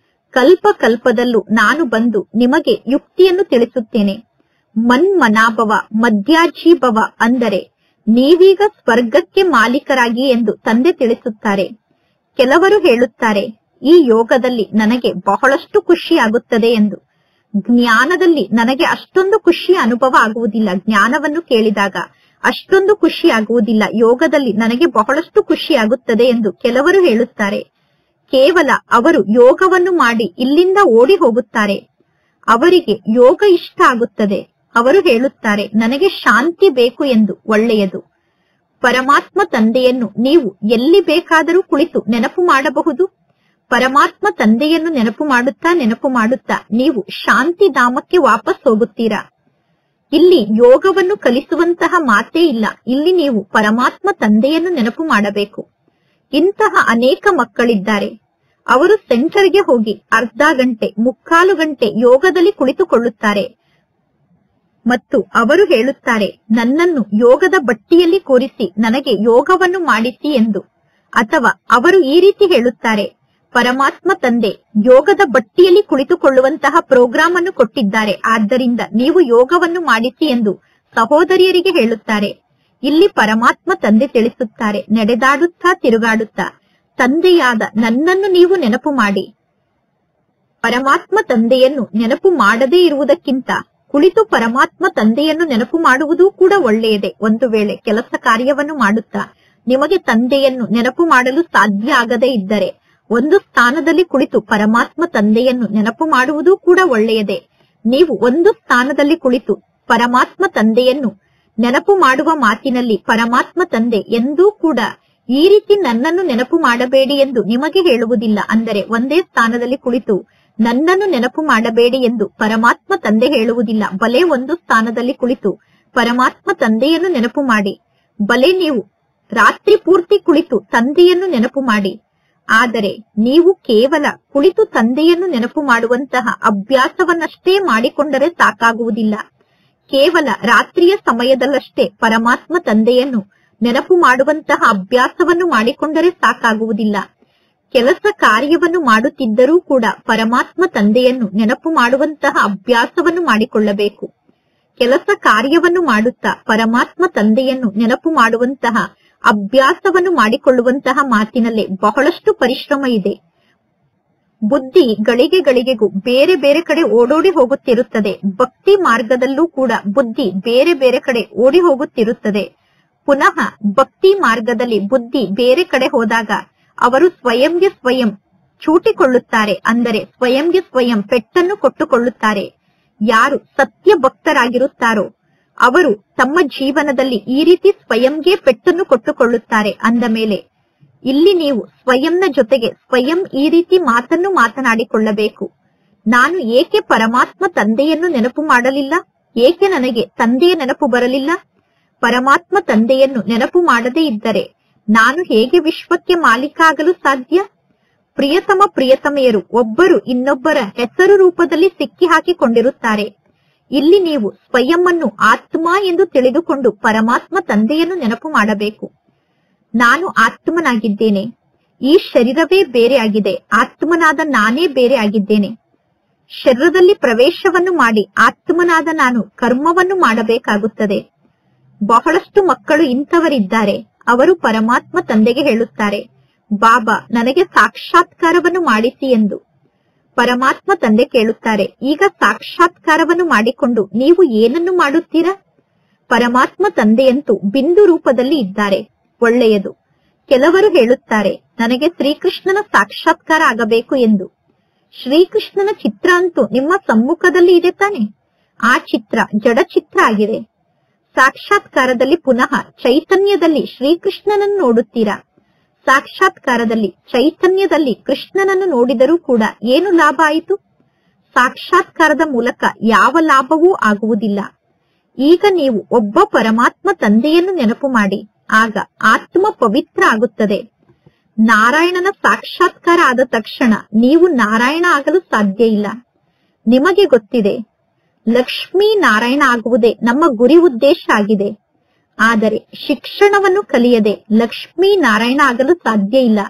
Speaker 1: ಕಲ್ಪ ಕಲ್ಪದಲ್ಲೂ ನಾನು ಬಂದು ನಿಮಗೆ ಯುಕ್ತಿಯನ್ನು ತಿಳಿಸುತ್ತೇನೆ. ಮನ್ಮನಾಭವ ಮಧ್ಯಾಜೀಭವ ಅಂದರೆ ನೀವೀಗ ಸ್ವರ್ಗಕ್ಕೆ ಮಾಲೀಕರಾಗಿ ಎಂದು ತಂದೆ ತಿಳಿಸುತ್ತಾರೆ. ಕೆಲವರು ಹೇಳುತ್ತಾರೆ, ಈ ಯೋಗದಲ್ಲಿ ನನಗೆ ಬಹಳಷ್ಟು ಖುಷಿಯಾಗುತ್ತದೆ ಎಂದು. ಜ್ಞಾನದಲ್ಲಿ ನನಗೆ ಅಷ್ಟೊಂದು ಖುಷಿಯ ಅನುಭವ ಆಗುವುದಿಲ್ಲ. ಜ್ಞಾನವನ್ನು ಕೇಳಿದಾಗ ಅಷ್ಟೊಂದು ಖುಷಿ ಆಗುವುದಿಲ್ಲ. ಯೋಗದಲ್ಲಿ ನನಗೆ ಬಹಳಷ್ಟು ಖುಷಿಯಾಗುತ್ತದೆ ಎಂದು ಕೆಲವರು ಹೇಳುತ್ತಾರೆ. ಕೇವಲ ಅವರು ಯೋಗವನ್ನು ಮಾಡಿ ಇಲ್ಲಿಂದ ಓಡಿ ಹೋಗುತ್ತಾರೆ. ಅವರಿಗೆ ಯೋಗ ಇಷ್ಟ ಆಗುತ್ತದೆ. ಅವರು ಹೇಳುತ್ತಾರೆ, ನನಗೆ ಶಾಂತಿ ಬೇಕು ಎಂದು. ಒಳ್ಳೆಯದು. ಪರಮಾತ್ಮ ತಂದೆಯನ್ನು ನೀವು ಎಲ್ಲಿ ಬೇಕಾದರೂ ಕುಳಿತು ನೆನಪು ಮಾಡಬಹುದು. ಪರಮಾತ್ಮ ತಂದೆಯನ್ನು ನೆನಪು ಮಾಡುತ್ತಾ ನೀವು ಶಾಂತಿಧಾಮಕ್ಕೆ ವಾಪಸ್ ಹೋಗುತ್ತೀರಾ. ಇಲ್ಲಿ ಯೋಗವನ್ನು ಕಲಿಸುವಂತಹ ಮಾತೇ ಇಲ್ಲ. ಇಲ್ಲಿ ನೀವು ಪರಮಾತ್ಮ ತಂದೆಯನ್ನು ನೆನಪು ಮಾಡಬೇಕು. ಇಂತಹ ಅನೇಕ ಮಕ್ಕಳಿದ್ದಾರೆ. ಅವರು ಸೆಂಟರ್ಗೆ ಹೋಗಿ ಅರ್ಧ ಗಂಟೆ, ಮುಕ್ಕಾಲು ಗಂಟೆ ಯೋಗದಲ್ಲಿ ಕುಳಿತುಕೊಳ್ಳುತ್ತಾರೆ ಮತ್ತು ಅವರು ಹೇಳುತ್ತಾರೆ, ನನ್ನನ್ನು ಯೋಗದ ಬಟ್ಟಿಯಲ್ಲಿ ಕೂರಿಸಿ ನನಗೆ ಯೋಗವನ್ನು ಮಾಡಿಸಿ ಎಂದು. ಅಥವಾ ಅವರು ಈ ರೀತಿ ಹೇಳುತ್ತಾರೆ, ಪರಮಾತ್ಮ ತಂದೆ ಯೋಗದ ಬಟ್ಟಿಯಲ್ಲಿ ಕುಳಿತುಕೊಳ್ಳುವಂತಹ ಪ್ರೋಗ್ರಾಂ ಅನ್ನು ಕೊಟ್ಟಿದ್ದಾರೆ, ಆದ್ದರಿಂದ ನೀವು ಯೋಗವನ್ನು ಮಾಡಿಸಿ ಎಂದು ಸಹೋದರಿಯರಿಗೆ ಹೇಳುತ್ತಾರೆ. ಇಲ್ಲಿ ಪರಮಾತ್ಮ ತಂದೆ ತಿಳಿಸುತ್ತಾರೆ, ನಡೆದಾಡುತ್ತಾ ತಿರುಗಾಡುತ್ತಾ ತಂದೆಯಾದ ನನ್ನನ್ನು ನೀವು ನೆನಪು ಮಾಡಿ. ಪರಮಾತ್ಮ ತಂದೆಯನ್ನು ನೆನಪು ಮಾಡದೇ ಇರುವುದಕ್ಕಿಂತ ಕುಳಿತು ಪರಮಾತ್ಮ ತಂದೆಯನ್ನು ನೆನಪು ಮಾಡುವುದೂ ಕೂಡ ಒಳ್ಳೆಯದೇ. ಒಂದು ವೇಳೆ ಕೆಲಸ ಕಾರ್ಯವನ್ನು ಮಾಡುತ್ತಾ ನಿಮಗೆ ತಂದೆಯನ್ನು ನೆನಪು ಮಾಡಲು ಸಾಧ್ಯ ಆಗದೇ ಇದ್ದರೆ ಒಂದು ಸ್ಥಾನದಲ್ಲಿ ಕುಳಿತು ಪರಮಾತ್ಮ ತಂದೆಯನ್ನು ನೆನಪು ಮಾಡುವುದೂ ಕೂಡ ಒಳ್ಳೆಯದೇ. ನೀವು ಒಂದು ಸ್ಥಾನದಲ್ಲಿ ಕುಳಿತು ಪರಮಾತ್ಮ ತಂದೆಯನ್ನು ನೆನಪು ಮಾಡುವ ಮಾತಿನಲ್ಲಿ ಪರಮಾತ್ಮ ತಂದೆ ಎಂದೂ ಕೂಡ ಈ ರೀತಿ ನನ್ನನ್ನು ನೆನಪು ಮಾಡಬೇಡಿ ಎಂದು ನಿಮಗೆ ಹೇಳುವುದಿಲ್ಲ. ಅಂದರೆ ಒಂದೇ ಸ್ಥಾನದಲ್ಲಿ ಕುಳಿತು ನನ್ನನ್ನು ನೆನಪು ಮಾಡಬೇಡಿ ಎಂದು ಪರಮಾತ್ಮ ತಂದೆ ಹೇಳುವುದಿಲ್ಲ. ಬಲೆ ಒಂದು ಸ್ಥಾನದಲ್ಲಿ ಕುಳಿತು ಪರಮಾತ್ಮ ತಂದೆಯನ್ನು ನೆನಪು ಮಾಡಿ. ಬಲೆ ನೀವು ರಾತ್ರಿ ಪೂರ್ತಿ ಕುಳಿತು ತಂದೆಯನ್ನು ನೆನಪು ಮಾಡಿ. ಆದರೆ ನೀವು ಕೇವಲ ಕುಳಿತು ತಂದೆಯನ್ನು ನೆನಪು ಮಾಡುವಂತಹ ಅಭ್ಯಾಸವನ್ನಷ್ಟೇ ಮಾಡಿಕೊಂಡರೆ ಸಾಕಾಗುವುದಿಲ್ಲ. ಕೇವಲ ರಾತ್ರಿಯ ಸಮಯದಲ್ಲಷ್ಟೇ ಪರಮಾತ್ಮ ತಂದೆಯನ್ನು ನೆನಪು ಮಾಡುವಂತಹ ಅಭ್ಯಾಸವನ್ನು ಮಾಡಿಕೊಂಡರೆ ಸಾಕಾಗುವುದಿಲ್ಲ. ಕೆಲಸ ಕಾರ್ಯವನ್ನು ಮಾಡುತ್ತಿದ್ದರೂ ಕೂಡ ಪರಮಾತ್ಮ ತಂದೆಯನ್ನು ನೆನಪು ಮಾಡುವಂತಹ ಅಭ್ಯಾಸವನ್ನು ಮಾಡಿಕೊಳ್ಳಬೇಕು. ಕೆಲಸ ಕಾರ್ಯವನ್ನು ಮಾಡುತ್ತಾ ಪರಮಾತ್ಮ ತಂದೆಯನ್ನು ನೆನಪು ಮಾಡುವಂತಹ ಅಭ್ಯಾಸವನ್ನು ಮಾಡಿಕೊಳ್ಳುವಂತಹ ಮಾತಿನಲ್ಲೇ ಬಹಳಷ್ಟು ಪರಿಶ್ರಮ ಇದೆ. ಬುದ್ಧಿ ಗಳಿಗೆಗೂ ಬೇರೆ ಬೇರೆ ಕಡೆ ಓಡೋಡಿ ಹೋಗುತ್ತಿರುತ್ತದೆ. ಭಕ್ತಿ ಮಾರ್ಗದಲ್ಲೂ ಕೂಡ ಬುದ್ಧಿ ಬೇರೆ ಬೇರೆ ಕಡೆ ಓಡಿ ಹೋಗುತ್ತಿರುತ್ತದೆ. ಪುನಃ ಭಕ್ತಿ ಮಾರ್ಗದಲ್ಲಿ ಬುದ್ಧಿ ಬೇರೆ ಕಡೆ ಹೋದಾಗ ಅವರು ಸ್ವಯಂಗೆ ಸ್ವಯಂ ಚೂಟಿಕೊಳ್ಳುತ್ತಾರೆ. ಅಂದರೆ ಸ್ವಯಂಗೆ ಸ್ವಯಂ ಪೆಟ್ಟನ್ನು ಕೊಟ್ಟುಕೊಳ್ಳುತ್ತಾರೆ. ಯಾರು ಸತ್ಯ ಭಕ್ತರಾಗಿರುತ್ತಾರೋ ಅವರು ತಮ್ಮ ಜೀವನದಲ್ಲಿ ಈ ರೀತಿ ಸ್ವಯಂಗೆ ಪೆಟ್ಟನ್ನು ಕೊಟ್ಟುಕೊಳ್ಳುತ್ತಾರೆ. ಅಂದ ಮೇಲೆ ಇಲ್ಲಿ ನೀವು ಸ್ವಯಂನ ಜೊತೆಗೆ ಸ್ವಯಂ ಈ ರೀತಿ ಮಾತನ್ನು ಮಾತನಾಡಿಕೊಳ್ಳಬೇಕು. ನಾನು ಏಕೆ ಪರಮಾತ್ಮ ತಂದೆಯನ್ನು ನೆನಪು ಮಾಡಲಿಲ್ಲ? ಏಕೆ ನನಗೆ ತಂದೆಯ ನೆನಪು ಬರಲಿಲ್ಲ? ಪರಮಾತ್ಮ ತಂದೆಯನ್ನು ನೆನಪು ಮಾಡದೇ ಇದ್ದರೆ ನಾನು ಹೇಗೆ ವಿಶ್ವಕ್ಕೆ ಮಾಲೀಕ ಆಗಲು ಸಾಧ್ಯ? ಪ್ರಿಯತಮ ಪ್ರಿಯತಮೆಯರು ಒಬ್ಬರು ಇನ್ನೊಬ್ಬರ ಹೆಸರು ರೂಪದಲ್ಲಿ ಸಿಕ್ಕಿ ಹಾಕಿಕೊಂಡಿರುತ್ತಾರೆ. ಇಲ್ಲಿ ನೀವು ಸ್ವಯಂವನ್ನು ಆತ್ಮ ಎಂದು ತಿಳಿದುಕೊಂಡು ಪರಮಾತ್ಮ ತಂದೆಯನ್ನು ನೆನಪು ಮಾಡಬೇಕು. ನಾನು ಆತ್ಮನಾಗಿದ್ದೇನೆ. ಈ ಶರೀರವೇ ಬೇರೆ ಆಗಿದೆ. ಆತ್ಮನಾದ ನಾನೇ ಬೇರೆ ಆಗಿದ್ದೇನೆ. ಶರೀರದಲ್ಲಿ ಪ್ರವೇಶವನ್ನು ಮಾಡಿ ಆತ್ಮನಾದ ನಾನು ಕರ್ಮವನ್ನು ಮಾಡಬೇಕಾಗುತ್ತದೆ. ಬಹಳಷ್ಟು ಮಕ್ಕಳು ಇಂಥವರಿದ್ದಾರೆ. ಅವರು ಪರಮಾತ್ಮ ತಂದೆಗೆ ಹೇಳುತ್ತಾರೆ, ಬಾಬಾ ನನಗೆ ಸಾಕ್ಷಾತ್ಕಾರವನ್ನು ಮಾಡಿಸಿ ಎಂದು. ಪರಮಾತ್ಮ ತಂದೆ ಕೇಳುತ್ತಾರೆ, ಈಗ ಸಾಕ್ಷಾತ್ಕಾರವನ್ನು ಮಾಡಿಕೊಂಡು ನೀವು ಏನನ್ನು ಮಾಡುತ್ತೀರಾ? ಪರಮಾತ್ಮ ತಂದೆಯಂತೂ ಬಿಂದು ರೂಪದಲ್ಲಿ ಇದ್ದಾರೆ. ಒಳ್ಳೆಯದು. ಕೆಲವರು ಹೇಳುತ್ತಾರೆ, ನನಗೆ ಶ್ರೀಕೃಷ್ಣನ ಸಾಕ್ಷಾತ್ಕಾರ ಆಗಬೇಕು ಎಂದು. ಶ್ರೀಕೃಷ್ಣನ ಚಿತ್ರ ಅಂತೂ ನಿಮ್ಮ ಸಮ್ಮುಖದಲ್ಲಿ ಇದೆ ತಾನೆ? ಆ ಚಿತ್ರ ಜಡ ಚಿತ್ರ ಆಗಿದೆ. ಸಾಕ್ಷಾತ್ಕಾರದಲ್ಲಿ ಪುನಃ ಚೈತನ್ಯದಲ್ಲಿ ಶ್ರೀಕೃಷ್ಣನನ್ನು ನೋಡುತ್ತೀರಾ. ಸಾಕ್ಷಾತ್ಕಾರದಲ್ಲಿ ಚೈತನ್ಯದಲ್ಲಿ ಕೃಷ್ಣನನ್ನು ನೋಡಿದರೂ ಕೂಡ ಏನು ಲಾಭ ಆಯಿತು? ಸಾಕ್ಷಾತ್ಕಾರದ ಮೂಲಕ ಯಾವ ಲಾಭವೂ ಆಗುವುದಿಲ್ಲ. ಈಗ ನೀವು ಒಬ್ಬ ಪರಮಾತ್ಮ ತಂದೆಯನ್ನು ನೆನಪು ಮಾಡಿ. ಆಗ ಆತ್ಮ ಪವಿತ್ರ ಆಗುತ್ತದೆ. ನಾರಾಯಣನ ಸಾಕ್ಷಾತ್ಕಾರ ಆದ ತಕ್ಷಣ ನೀವು ನಾರಾಯಣ ಆಗಲು ಸಾಧ್ಯ ಇಲ್ಲ. ನಿಮಗೆ ಗೊತ್ತಿದೆ, ಲಕ್ಷ್ಮೀ ನಾರಾಯಣ ಆಗುವುದೇ ನಮ್ಮ ಗುರಿ ಉದ್ದೇಶ ಆಗಿದೆ. ಆದರೆ ಶಿಕ್ಷಣವನ್ನು ಕಲಿಯದೆ ಲಕ್ಷ್ಮೀ ನಾರಾಯಣ ಆಗಲು ಸಾಧ್ಯ ಇಲ್ಲ.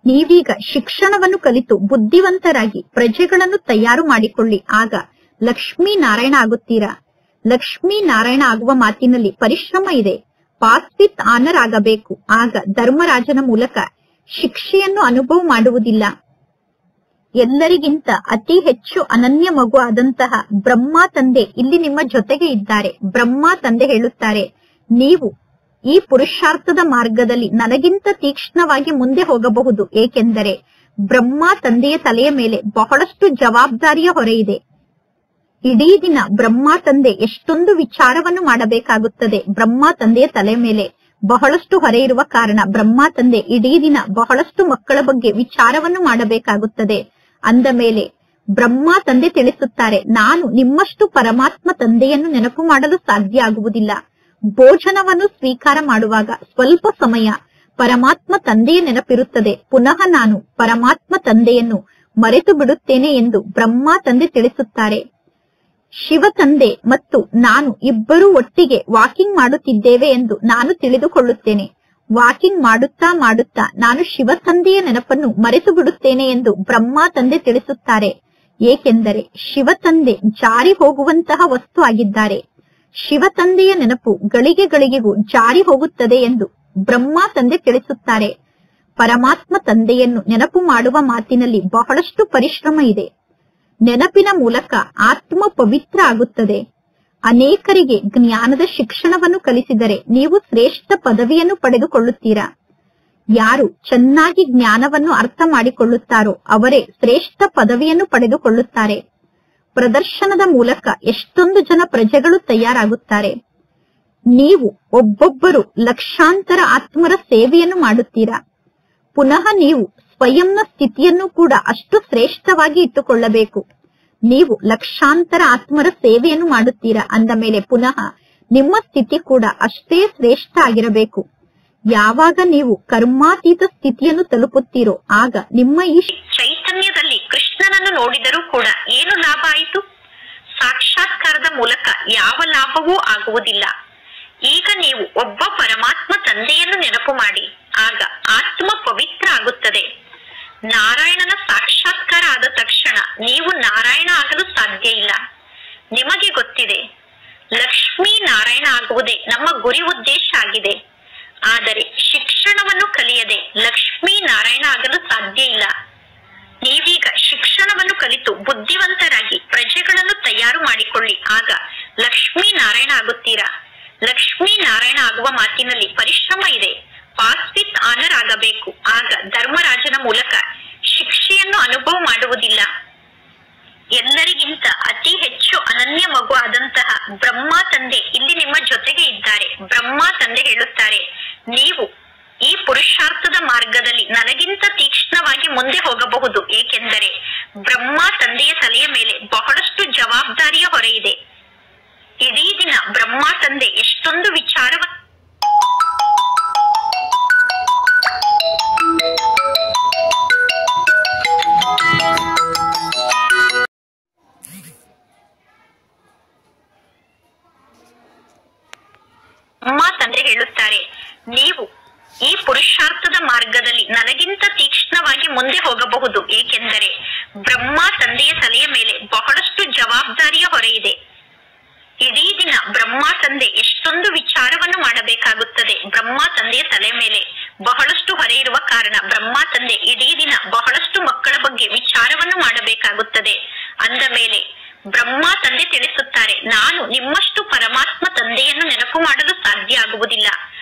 Speaker 1: ನೀವೀಗ ಶಿಕ್ಷಣವನ್ನು ಕಲಿತು ಬುದ್ಧಿವಂತರಾಗಿ ಪ್ರಜೆಗಳನ್ನು ತಯಾರು ಮಾಡಿಕೊಳ್ಳಿ. ಆಗ ಲಕ್ಷ್ಮೀ ನಾರಾಯಣ ಆಗುತ್ತೀರಾ. ಲಕ್ಷ್ಮೀ ನಾರಾಯಣ ಆಗುವ ಮಾತಿನಲ್ಲಿ ಪರಿಶ್ರಮ ಇದೆ. ಪಾಸ್ ವಿತ್ ಆನರ್ ಆಗಬೇಕು. ಆಗ ಧರ್ಮರಾಜನ ಮೂಲಕ ಶಿಕ್ಷೆಯನ್ನು ಅನುಭವ ಮಾಡುವುದಿಲ್ಲ. ಎಲ್ಲರಿಗಿಂತ ಅತಿ ಹೆಚ್ಚು ಅನನ್ಯ ಮಗು ಆದಂತಹ ಬ್ರಹ್ಮ ತಂದೆ ಇಲ್ಲಿ ನಿಮ್ಮ ಜೊತೆಗೆ ಇದ್ದಾರೆ. ಬ್ರಹ್ಮ ತಂದೆ ಹೇಳುತ್ತಾರೆ, ನೀವು ಈ ಪುರುಷಾರ್ಥದ ಮಾರ್ಗದಲ್ಲಿ ನನಗಿಂತ ತೀಕ್ಷ್ಣವಾಗಿ ಮುಂದೆ ಹೋಗಬಹುದು. ಏಕೆಂದರೆ ಬ್ರಹ್ಮ ತಂದೆಯ ತಲೆಯ ಮೇಲೆ ಬಹಳಷ್ಟು ಜವಾಬ್ದಾರಿಯ ಹೊರೆ ಇದೆ. ಇಡೀ ದಿನ ಬ್ರಹ್ಮ ತಂದೆ ಎಷ್ಟೊಂದು ವಿಚಾರವನ್ನು ಮಾಡಬೇಕಾಗುತ್ತದೆ. ಬ್ರಹ್ಮ ತಂದೆಯ ತಲೆ ಮೇಲೆ ಬಹಳಷ್ಟು ಹೊರೆ ಇರುವ ಕಾರಣ ಬ್ರಹ್ಮ ತಂದೆ ಇಡೀ ದಿನ ಬಹಳಷ್ಟು ಮಕ್ಕಳ ಬಗ್ಗೆ ವಿಚಾರವನ್ನು ಮಾಡಬೇಕಾಗುತ್ತದೆ. ಅಂದ ಮೇಲೆ ಬ್ರಹ್ಮ ತಂದೆ ತಿಳಿಸುತ್ತಾರೆ, ನಾನು ನಿಮ್ಮಷ್ಟು ಪರಮಾತ್ಮ ತಂದೆಯನ್ನು ನೆನಪು ಮಾಡಲು ಸಾಧ್ಯ ಆಗುವುದಿಲ್ಲ. ಭೋಜನವನ್ನು ಸ್ವೀಕಾರ ಮಾಡುವಾಗ ಸ್ವಲ್ಪ ಸಮಯ ಪರಮಾತ್ಮ ತಂದೆಯ ನೆನಪಿರುತ್ತದೆ. ಪುನಃ ನಾನು ಪರಮಾತ್ಮ ತಂದೆಯನ್ನು ಮರೆತು ಬಿಡುತ್ತೇನೆ ಎಂದು ಬ್ರಹ್ಮ ತಂದೆ ತಿಳಿಸುತ್ತಾರೆ. ಶಿವ ತಂದೆ ಮತ್ತು ನಾನು ಇಬ್ಬರೂ ಒಟ್ಟಿಗೆ ವಾಕಿಂಗ್ ಮಾಡುತ್ತಿದ್ದೇವೆ ಎಂದು ನಾನು ತಿಳಿದುಕೊಳ್ಳುತ್ತೇನೆ. ವಾಕಿಂಗ್ ಮಾಡುತ್ತಾ ಮಾಡುತ್ತಾ ನಾನು ಶಿವ ತಂದೆಯ ನೆನಪನ್ನು ಮರೆತು ಬಿಡುತ್ತೇನೆ ಎಂದು ಬ್ರಹ್ಮ ತಂದೆ ತಿಳಿಸುತ್ತಾರೆ. ಏಕೆಂದರೆ ಶಿವ ತಂದೆ ಜಾರಿ ಹೋಗುವಂತಹ ವಸ್ತು ಆಗಿದ್ದಾರೆ. ಶಿವ ತಂದೆಯ ನೆನಪು ಗಳಿಗೆ ಗಳಿಗೆಗೂ ಜಾರಿ ಹೋಗುತ್ತದೆ ಎಂದು ಬ್ರಹ್ಮ ತಂದೆ ತಿಳಿಸುತ್ತಾರೆ. ಪರಮಾತ್ಮ ತಂದೆಯನ್ನು ನೆನಪು ಮಾಡುವ ಮಾತಿನಲ್ಲಿ ಬಹಳಷ್ಟು ಪರಿಶ್ರಮ ಇದೆ. ನೆನಪಿನ ಮೂಲಕ ಆತ್ಮ ಪವಿತ್ರ ಆಗುತ್ತದೆ. ಅನೇಕರಿಗೆ ಜ್ಞಾನದ ಶಿಕ್ಷಣವನ್ನು ಕಲಿಸಿದರೆ ನೀವು ಶ್ರೇಷ್ಠ ಪದವಿಯನ್ನು ಪಡೆದುಕೊಳ್ಳುತ್ತೀರಾ. ಯಾರು ಚೆನ್ನಾಗಿ ಜ್ಞಾನವನ್ನು ಅರ್ಥ ಮಾಡಿಕೊಳ್ಳುತ್ತಾರೋ ಅವರೇ ಶ್ರೇಷ್ಠ ಪದವಿಯನ್ನು ಪಡೆದುಕೊಳ್ಳುತ್ತಾರೆ. ಪ್ರದರ್ಶನದ ಮೂಲಕ ಎಷ್ಟೊಂದು ಜನ ಪ್ರಜೆಗಳು ತಯಾರಾಗುತ್ತಾರೆ. ನೀವು ಒಬ್ಬೊಬ್ಬರು ಲಕ್ಷಾಂತರ ಆತ್ಮರ ಸೇವೆಯನ್ನು ಮಾಡುತ್ತೀರಾ. ಪುನಃ ನೀವು ಸ್ವಯಂನ ಸ್ಥಿತಿಯನ್ನು ಕೂಡ ಅಷ್ಟು ಶ್ರೇಷ್ಠವಾಗಿ ಇಟ್ಟುಕೊಳ್ಳಬೇಕು. ನೀವು ಲಕ್ಷಾಂತರ ಆತ್ಮರ ಸೇವೆಯನ್ನು ಮಾಡುತ್ತೀರಾ ಅಂದ ಮೇಲೆ ಪುನಃ ನಿಮ್ಮ ಸ್ಥಿತಿ ಕೂಡ ಅಷ್ಟೇ ಶ್ರೇಷ್ಠ ಆಗಿರಬೇಕು. ಯಾವಾಗ ನೀವು ಕರ್ಮಾತೀತ ಸ್ಥಿತಿಯನ್ನು ತಲುಪುತ್ತೀರೋ ಆಗ ನಿಮ್ಮ ಈ
Speaker 2: ಚೈತನ್ಯದಲ್ಲಿ ಕೃಷ್ಣನನ್ನು ನೋಡಿದರೂ ಕೂಡ ಏನು ಲಾಭ ಆಯಿತು? ಸಾಕ್ಷಾತ್ಕಾರದ ಮೂಲಕ ಯಾವ ಲಾಭವೂ ಆಗುವುದಿಲ್ಲ. ಈಗ ನೀವು ಒಬ್ಬ ಪರಮಾತ್ಮ ತಂದೆಯನ್ನು ನೆನಪು ಮಾಡಿ, ಆಗ ಆತ್ಮ ಪವಿತ್ರ ಆಗುತ್ತದೆ. ನಾರಾಯಣನ ಸಾಕ್ಷಾತ್ಕಾರ ಆದ ತಕ್ಷಣ ನೀವು ನಾರಾಯಣ ಆಗಲು ಸಾಧ್ಯ ಇಲ್ಲ. ನಿಮಗೆ ಗೊತ್ತಿದೆ, ಲಕ್ಷ್ಮೀ ನಾರಾಯಣ ಆಗುವುದೇ ನಮ್ಮ ಗುರಿ ಉದ್ದೇಶ ಆಗಿದೆ. ಆದರೆ ಶಿಕ್ಷಣವನ್ನು ಕಲಿಯದೆ ಲಕ್ಷ್ಮೀ ನಾರಾಯಣ ಆಗಲು ಸಾಧ್ಯ ಇಲ್ಲ. ನೀವೀಗ ಶಿಕ್ಷಣವನ್ನು ಕಲಿತು ಬುದ್ಧಿವಂತರಾಗಿ ಪ್ರಜೆಗಳನ್ನು ತಯಾರು ಮಾಡಿಕೊಳ್ಳಿ, ಆಗ ಲಕ್ಷ್ಮೀ ನಾರಾಯಣ ಆಗುತ್ತೀರಾ. ಲಕ್ಷ್ಮೀ ನಾರಾಯಣ ಆಗುವ ಮಾತಿನಲ್ಲಿ ಪರಿಶ್ರಮ ಇದೆ. ಪಾಸ್ ವಿತ್ ಆನರ್ ಆಗಬೇಕು. ಆಗ ಧರ್ಮರಾಜನ ಮೂಲಕ ಶಿಕ್ಷೆಯನ್ನು ಅನುಭವ ಮಾಡುವುದಿಲ್ಲ. ಎಲ್ಲರಿಗಿಂತ ಅತಿ ಹೆಚ್ಚು ಅನನ್ಯ ಮಗು ಆದಂತಹ ಬ್ರಹ್ಮ ತಂದೆ ಇಲ್ಲಿ ನಿಮ್ಮ ಜೊತೆಗೆ ಇದ್ದಾರೆ. ಬ್ರಹ್ಮ ತಂದೆ ಹೇಳುತ್ತಾರೆ, ನೀವು ಈ ಪುರುಷಾರ್ಥದ ಮಾರ್ಗದಲ್ಲಿ ನನಗಿಂತ ತೀಕ್ಷ್ಣವಾಗಿ ಮುಂದೆ ಹೋಗಬಹುದು. ಏಕೆಂದರೆ ಬ್ರಹ್ಮ ತಂದೆಯ ತಲೆಯ ಮೇಲೆ ಬಹಳಷ್ಟು ಜವಾಬ್ದಾರಿಯ ಹೊರೆ ಇದೆ. ಇಡೀ ದಿನ ಬ್ರಹ್ಮ ತಂದೆ ಎಷ್ಟೊಂದು ವಿಚಾರವನ್ನು ಬ್ರಹ್ಮ ತಂದೆ ಹೇಳುತ್ತಾರೆ, ನೀವು ಈ ಪುರುಷಾರ್ಥದ ಮಾರ್ಗದಲ್ಲಿ ನನಗಿಂತ ತೀಕ್ಷ್ಣವಾಗಿ ಮುಂದೆ ಹೋಗಬಹುದು. ಏಕೆಂದರೆ ಬ್ರಹ್ಮ ತಂದೆಯ ತಲೆಯ ಮೇಲೆ ಬಹಳಷ್ಟು ಜವಾಬ್ದಾರಿಯ ಹೊರೆ ಇದೆ. ಇಡೀ ದಿನ ಬ್ರಹ್ಮ ತಂದೆ ಎಷ್ಟೊಂದು ವಿಚಾರವನ್ನು ಮಾಡಬೇಕಾಗುತ್ತದೆ. ಬ್ರಹ್ಮ ತಂದೆಯ ತಲೆ ಮೇಲೆ ಬಹಳಷ್ಟು ಹೊರೆ ಇರುವ ಕಾರಣ ಬ್ರಹ್ಮ ತಂದೆ ಇಡೀ ದಿನ ಬಹಳಷ್ಟು ಮಕ್ಕಳ ಬಗ್ಗೆ ವಿಚಾರವನ್ನು ಮಾಡಬೇಕಾಗುತ್ತದೆ. ಅಂದ ಮೇಲೆ ಬ್ರಹ್ಮ ತಂದೆ ತಿಳಿಸುತ್ತಾರೆ, ನಾನು ನಿಮ್ಮಷ್ಟು ಪರಮಾತ್ಮ ತಂದೆಯನ್ನು ನೆನಪು ಮಾಡಲು ಸಾಧ್ಯ ಆಗುವುದಿಲ್ಲ.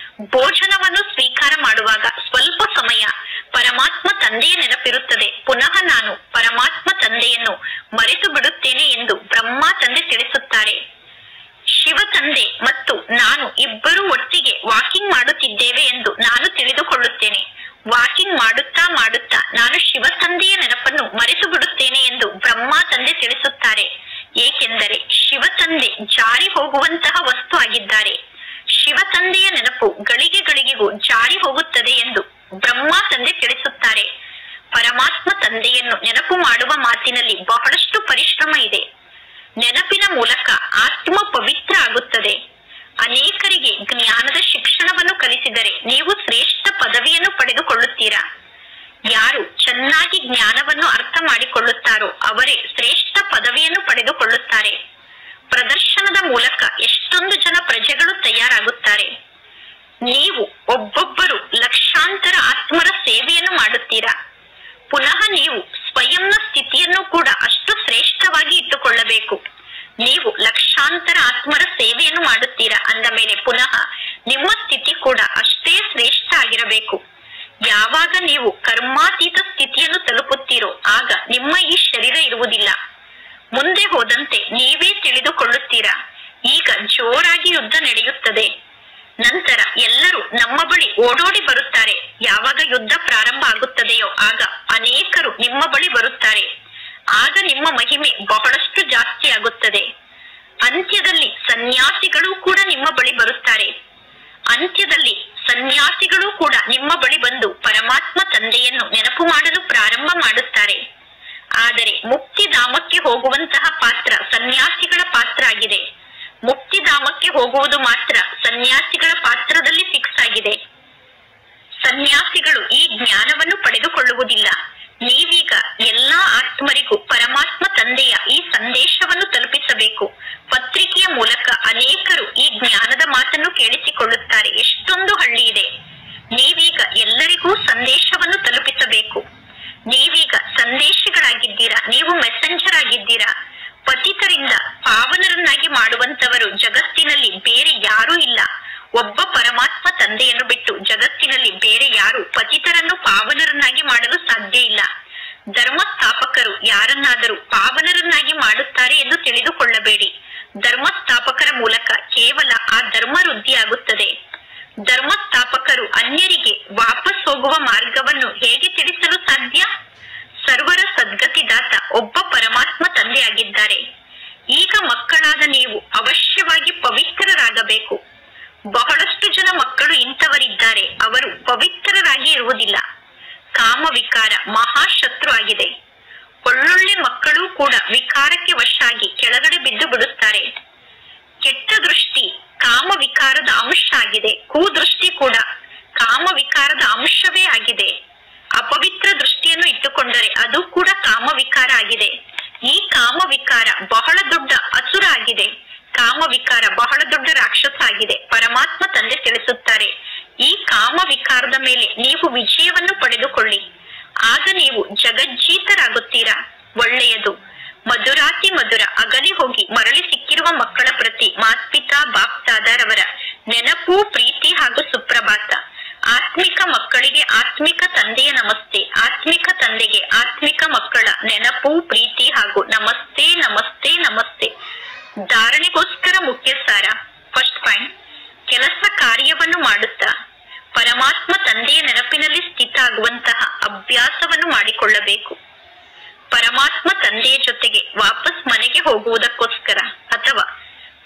Speaker 2: ಭೋಜನವನ್ನು ಸ್ವೀಕಾರ ಮಾಡುವಾಗ ಸ್ವಲ್ಪ ಸಮಯ ಪರಮಾತ್ಮ ತಂದೆಯ ನೆನಪಿರುತ್ತದೆ. ಪುನಃ ನಾನು ಪರಮಾತ್ಮ ತಂದೆಯನ್ನು ಮರೆತು ಬಿಡುತ್ತೇನೆ ಎಂದು ಬ್ರಹ್ಮ ತಂದೆ ತಿಳಿಸುತ್ತಾರೆ. ಶಿವ ತಂದೆ ಮತ್ತು ನಾನು ಇಬ್ಬರೂ ಒಟ್ಟಿಗೆ ವಾಕಿಂಗ್ ಮಾಡುತ್ತಿದ್ದೇವೆ ಎಂದು ನಾನು ತಿಳಿದುಕೊಳ್ಳುತ್ತೇನೆ. ವಾಕಿಂಗ್ ಮಾಡುತ್ತಾ ಮಾಡುತ್ತಾ ನಾನು ಶಿವ ತಂದೆಯ ನೆನಪನ್ನು ಮರೆತು ಬಿಡುತ್ತೇನೆ ಎಂದು ಬ್ರಹ್ಮ ತಂದೆ ತಿಳಿಸುತ್ತಾರೆ. ಏಕೆಂದರೆ ಶಿವ ತಂದೆ ಜಾರಿ ಹೋಗುವಂತಹ ವಸ್ತು ಆಗಿದ್ದಾರೆ. ಶಿವ ತಂದೆಯ ನೆನಪು ಗಳಿಗೆ ಗಳಿಗೆಗೂ ಜಾರಿ ಹೋಗುತ್ತದೆ ಎಂದು ಬ್ರಹ್ಮ ತಂದೆ ತಿಳಿಸುತ್ತಾರೆ. ಪರಮಾತ್ಮ ತಂದೆಯನ್ನು ನೆನಪು ಮಾಡುವ ಮಾತಿನಲ್ಲಿ ಬಹಳಷ್ಟು ಪರಿಶ್ರಮ ಇದೆ. ನೆನಪಿನ ಮೂಲಕ ಆತ್ಮ ಪವಿತ್ರ ಆಗುತ್ತದೆ. ಅನೇಕರಿಗೆ ಜ್ಞಾನದ ಶಿಕ್ಷಣವನ್ನು ಕಲಿಸಿದರೆ ನೀವು ಶ್ರೇಷ್ಠ ಪದವಿಯನ್ನು ಪಡೆದುಕೊಳ್ಳುತ್ತೀರಾ. ಯಾರು ಚೆನ್ನಾಗಿ ಜ್ಞಾನವನ್ನು ಅರ್ಥ ಮಾಡಿಕೊಳ್ಳುತ್ತಾರೋ ಅವರೇ ಶ್ರೇಷ್ಠ ಪದವಿಯನ್ನು ಪಡೆದುಕೊಳ್ಳುತ್ತಾರೆ. ಪ್ರದರ್ಶನದ ಮೂಲಕ ಎಷ್ಟೊಂದು ಜನ ಪ್ರಜೆಗಳು ತಯಾರಾಗುತ್ತಾರೆ. ನೀವು ಒಬ್ಬೊಬ್ಬರು ಲಕ್ಷಾಂತರ ಆತ್ಮರ ಸೇವೆಯನ್ನು ಮಾಡುತ್ತೀರಾ. ಪುನಃ ನೀವು ಸ್ವಯಂನ ಸ್ಥಿತಿಯನ್ನು ಕೂಡ ಅಷ್ಟು ಶ್ರೇಷ್ಠವಾಗಿ ಇಟ್ಟುಕೊಳ್ಳಬೇಕು. ನೀವು ಲಕ್ಷಾಂತರ ಆತ್ಮರ ಸೇವೆಯನ್ನು ಮಾಡುತ್ತೀರಾ ಅಂದ ಮೇಲೆ ಪುನಃ ನಿಮ್ಮ ಸ್ಥಿತಿ ಕೂಡ ಅಷ್ಟೇ ಶ್ರೇಷ್ಠ ಆಗಿರಬೇಕು. ಯಾವಾಗ ನೀವು ಕರ್ಮಾತೀತ ಸ್ಥಿತಿಯನ್ನು ತಲುಪುತ್ತೀರೋ ಆಗ ನಿಮ್ಮ ಈ ಶರೀರ ಇರುವುದಿಲ್ಲ. ಮುಂದೆ ಹೋದಂತೆ ನೀವೇ ತಿಳಿದುಕೊಳ್ಳುತ್ತೀರಾ. ಈಗ ಜೋರಾಗಿ ಯುದ್ಧ ನಡೆಯುತ್ತದೆ. ನಂತರ ಎಲ್ಲರೂ ನಮ್ಮ ಬಳಿ ಓಡೋಡಿ ಬರುತ್ತಾರೆ. ಯಾವಾಗ ಯುದ್ಧ ಪ್ರಾರಂಭ ಆಗುತ್ತದೆಯೋ ಆಗ ಅನೇಕರು ನಿಮ್ಮ ಬಳಿ ಬರುತ್ತಾರೆ. ಆಗ ನಿಮ್ಮ ಮಹಿಮೆ ಬಹಳಷ್ಟು ಜಾಸ್ತಿ ಆಗುತ್ತದೆ. ಅಂತ್ಯದಲ್ಲಿ ಸನ್ಯಾಸಿಗಳು ಕೂಡ ನಿಮ್ಮ ಬಳಿ ಬರುತ್ತಾರೆ. ಅಂತ್ಯದಲ್ಲಿ ಸನ್ಯಾಸಿಗಳು ಕೂಡ ನಿಮ್ಮ ಬಳಿ ಬಂದು ಪರಮಾತ್ಮ ತಂದೆಯನ್ನು ನೆನಪು ಮಾಡಲು ಪ್ರಾರಂಭ ಮಾಡುತ್ತಾರೆ. ಆದರೆ ಮುಕ್ತಿಧಾಮಕ್ಕೆ ಹೋಗುವಂತಹ ಪಾತ್ರ ಸನ್ಯಾಸಿಗಳ ಪಾತ್ರ ಆಗಿದೆ. ಮುಕ್ತಿಧಾಮಕ್ಕೆ ಹೋಗುವುದು ಮಾತ್ರ ಸನ್ಯಾಸಿಗಳ ಪಾತ್ರದಲ್ಲಿ ಫಿಕ್ಸ್ ಆಗಿದೆ. ಸನ್ಯಾಸಿಗಳು ಈ ಜ್ಞಾನವನ್ನು ಪಡೆದುಕೊಳ್ಳುವುದಿಲ್ಲ. ನೀವೀಗ ಎಲ್ಲಾ ಆತ್ಮರಿಗೂ ಪರಮಾತ್ಮ ತಂದೆಯ ಈ ಸಂದೇಶವನ್ನು ತಲುಪಿಸಬೇಕು. ಪತ್ರಿಕೆಯ ಮೂಲಕ ಅನೇಕರು ಈ ಜ್ಞಾನದ ಮಾತನ್ನು ಕೇಳಿಸಿಕೊಳ್ಳುತ್ತಾರೆ. ಎಷ್ಟೊಂದು ಹಳ್ಳಿ ಇದೆ. ನೀವೀಗ ಎಲ್ಲರಿಗೂ ಸಂದೇಶವನ್ನು ತಲುಪಿಸಬೇಕು. ನೀವೀಗ ಸಂದೇಶಗಳಾಗಿದ್ದೀರಾ. ನೀವು ಮೆಸೆಂಜರ್ ಆಗಿದ್ದೀರಾ. ಪತಿತರಿಂದ ಪಾವನರನ್ನಾಗಿ ಮಾಡುವಂತವರು ಜಗತ್ತಿನಲ್ಲಿ ಬೇರೆ ಯಾರೂ ಇಲ್ಲ. ಒಬ್ಬ ಪರಮಾತ್ಮ ತಂದೆಯನ್ನು ಬಿಟ್ಟು ಜಗತ್ತಿನಲ್ಲಿ ಬೇರೆ ಯಾರು ಪತಿತರನ್ನು ಪಾವನರನ್ನಾಗಿ ಮಾಡಲು ಸಾಧ್ಯ ಇಲ್ಲ. ಧರ್ಮ ಸ್ಥಾಪಕರು ಯಾರನ್ನಾದರೂ ಪಾವನರನ್ನಾಗಿ ಮಾಡುತ್ತಾರೆ ಎಂದು ತಿಳಿದುಕೊಳ್ಳಬೇಡಿ. ಧರ್ಮ ಸ್ಥಾಪಕರ ಮೂಲಕ ಕೇವಲ ಆ ಧರ್ಮ ವೃದ್ಧಿಯಾಗುತ್ತದೆ. ಧರ್ಮ ಸ್ಥಾಪಕರು ಅನ್ಯರಿಗೆ ವಾಪಸ್ ಹೋಗುವ ಮಾರ್ಗವನ್ನು ಹೇಗೆ ತಿಳಿಸಲು ಸಾಧ್ಯ? ಸರ್ವರ ಸದ್ಗತಿದಾತ ಒಬ್ಬ ಪರಮಾತ್ಮ ತಂದೆಯಾಗಿದ್ದಾರೆ. ಈಗ ಮಕ್ಕಳಾದ ನೀವು ಅವಶ್ಯವಾಗಿ ಪವಿತ್ರರಾಗಬೇಕು. ಬಹಳಷ್ಟು ಜನ ಮಕ್ಕಳು ಇಂಥವರಿದ್ದಾರೆ, ಅವರು ಪವಿತ್ರರಾಗಿ ಇರುವುದಿಲ್ಲ. ಕಾಮ ವಿಕಾರ ಮಹಾಶತ್ರು ಆಗಿದೆ. ಒಳ್ಳೊಳ್ಳೆ ಮಕ್ಕಳು ಕೂಡ ವಿಕಾರಕ್ಕೆ ವಶ ಆಗಿ ಕೆಳಗಡೆ ಬಿದ್ದು ಬಿಡುತ್ತಾರೆ. ಕೆಟ್ಟ ದೃಷ್ಟಿ ಕಾಮ ವಿಕಾರದ ಅಂಶ ಆಗಿದೆ. ಕುದೃಷ್ಟಿ ಕೂಡ ಕಾಮ ವಿಕಾರದ ಅಂಶವೇ ಆಗಿದೆ. ಅಪವಿತ್ರ ದೃಷ್ಟಿಯನ್ನು ಇಟ್ಟುಕೊಂಡರೆ ಅದು ಕೂಡ ಕಾಮ ವಿಕಾರ ಆಗಿದೆ. ಈ ಕಾಮ ವಿಕಾರ ಬಹಳ ದೊಡ್ಡ ಅಸುರ ಆಗಿದೆ. ಕಾಮ ವಿಕಾರ ಬಹಳ ದೊಡ್ಡ ರಾಕ್ಷಸ ಆಗಿದೆ. ಪರಮಾತ್ಮ ತಂದೆ ತಿಳಿಸುತ್ತಾರೆ, ಈ ಕಾಮ ವಿಕಾರದ ಮೇಲೆ ನೀವು ವಿಜಯವನ್ನು ಪಡೆದುಕೊಳ್ಳಿ. ಆಗ ನೀವು ಜಗಜ್ಜೀತರಾಗುತ್ತೀರಾ. ಒಳ್ಳೆಯದು. ಮಧುರಾತಿ ಮಧುರ ಅಗಲಿ ಹೋಗಿ ಮರಳಿ ಸಿಕ್ಕಿರುವ ಮಕ್ಕಳ ಪ್ರತಿ ಮಾತ್ಪಿತಾ ಬಾಪ್ದಾದರವರ ನೆನಪು, ಪ್ರೀತಿ ಹಾಗೂ ಸುಪ್ರಭಾತ. ಆತ್ಮಿಕ ಮಕ್ಕಳಿಗೆ ಆತ್ಮಿಕ ತಂದೆಯ ನಮಸ್ತೆ. ಆತ್ಮಿಕ ತಂದೆಗೆ ಆತ್ಮಿಕ ಮಕ್ಕಳ ನೆನಪು, ಪ್ರೀತಿ ಹಾಗೂ ನಮಸ್ತೆ ನಮಸ್ತೆ ನಮಸ್ತೆ. ಧಾರಣೆಗೋಸ್ಕರ ಮುಖ್ಯ ಸಾರ. ಫಸ್ಟ್ ಪಾಯಿಂಟ್, ಕೆಲಸ ಕಾರ್ಯವನ್ನು ಮಾಡುತ್ತಾ ಪರಮಾತ್ಮ ತಂದೆಯ ನೆನಪಿನಲ್ಲಿ ಸ್ಥಿತ ಆಗುವಂತಹ ಅಭ್ಯಾಸವನ್ನು ಮಾಡಿಕೊಳ್ಳಬೇಕು. ಪರಮಾತ್ಮ ತಂದೆಯ ಜೊತೆಗೆ ವಾಪಸ್ ಮನೆಗೆ ಹೋಗುವುದಕ್ಕೋಸ್ಕರ ಅಥವಾ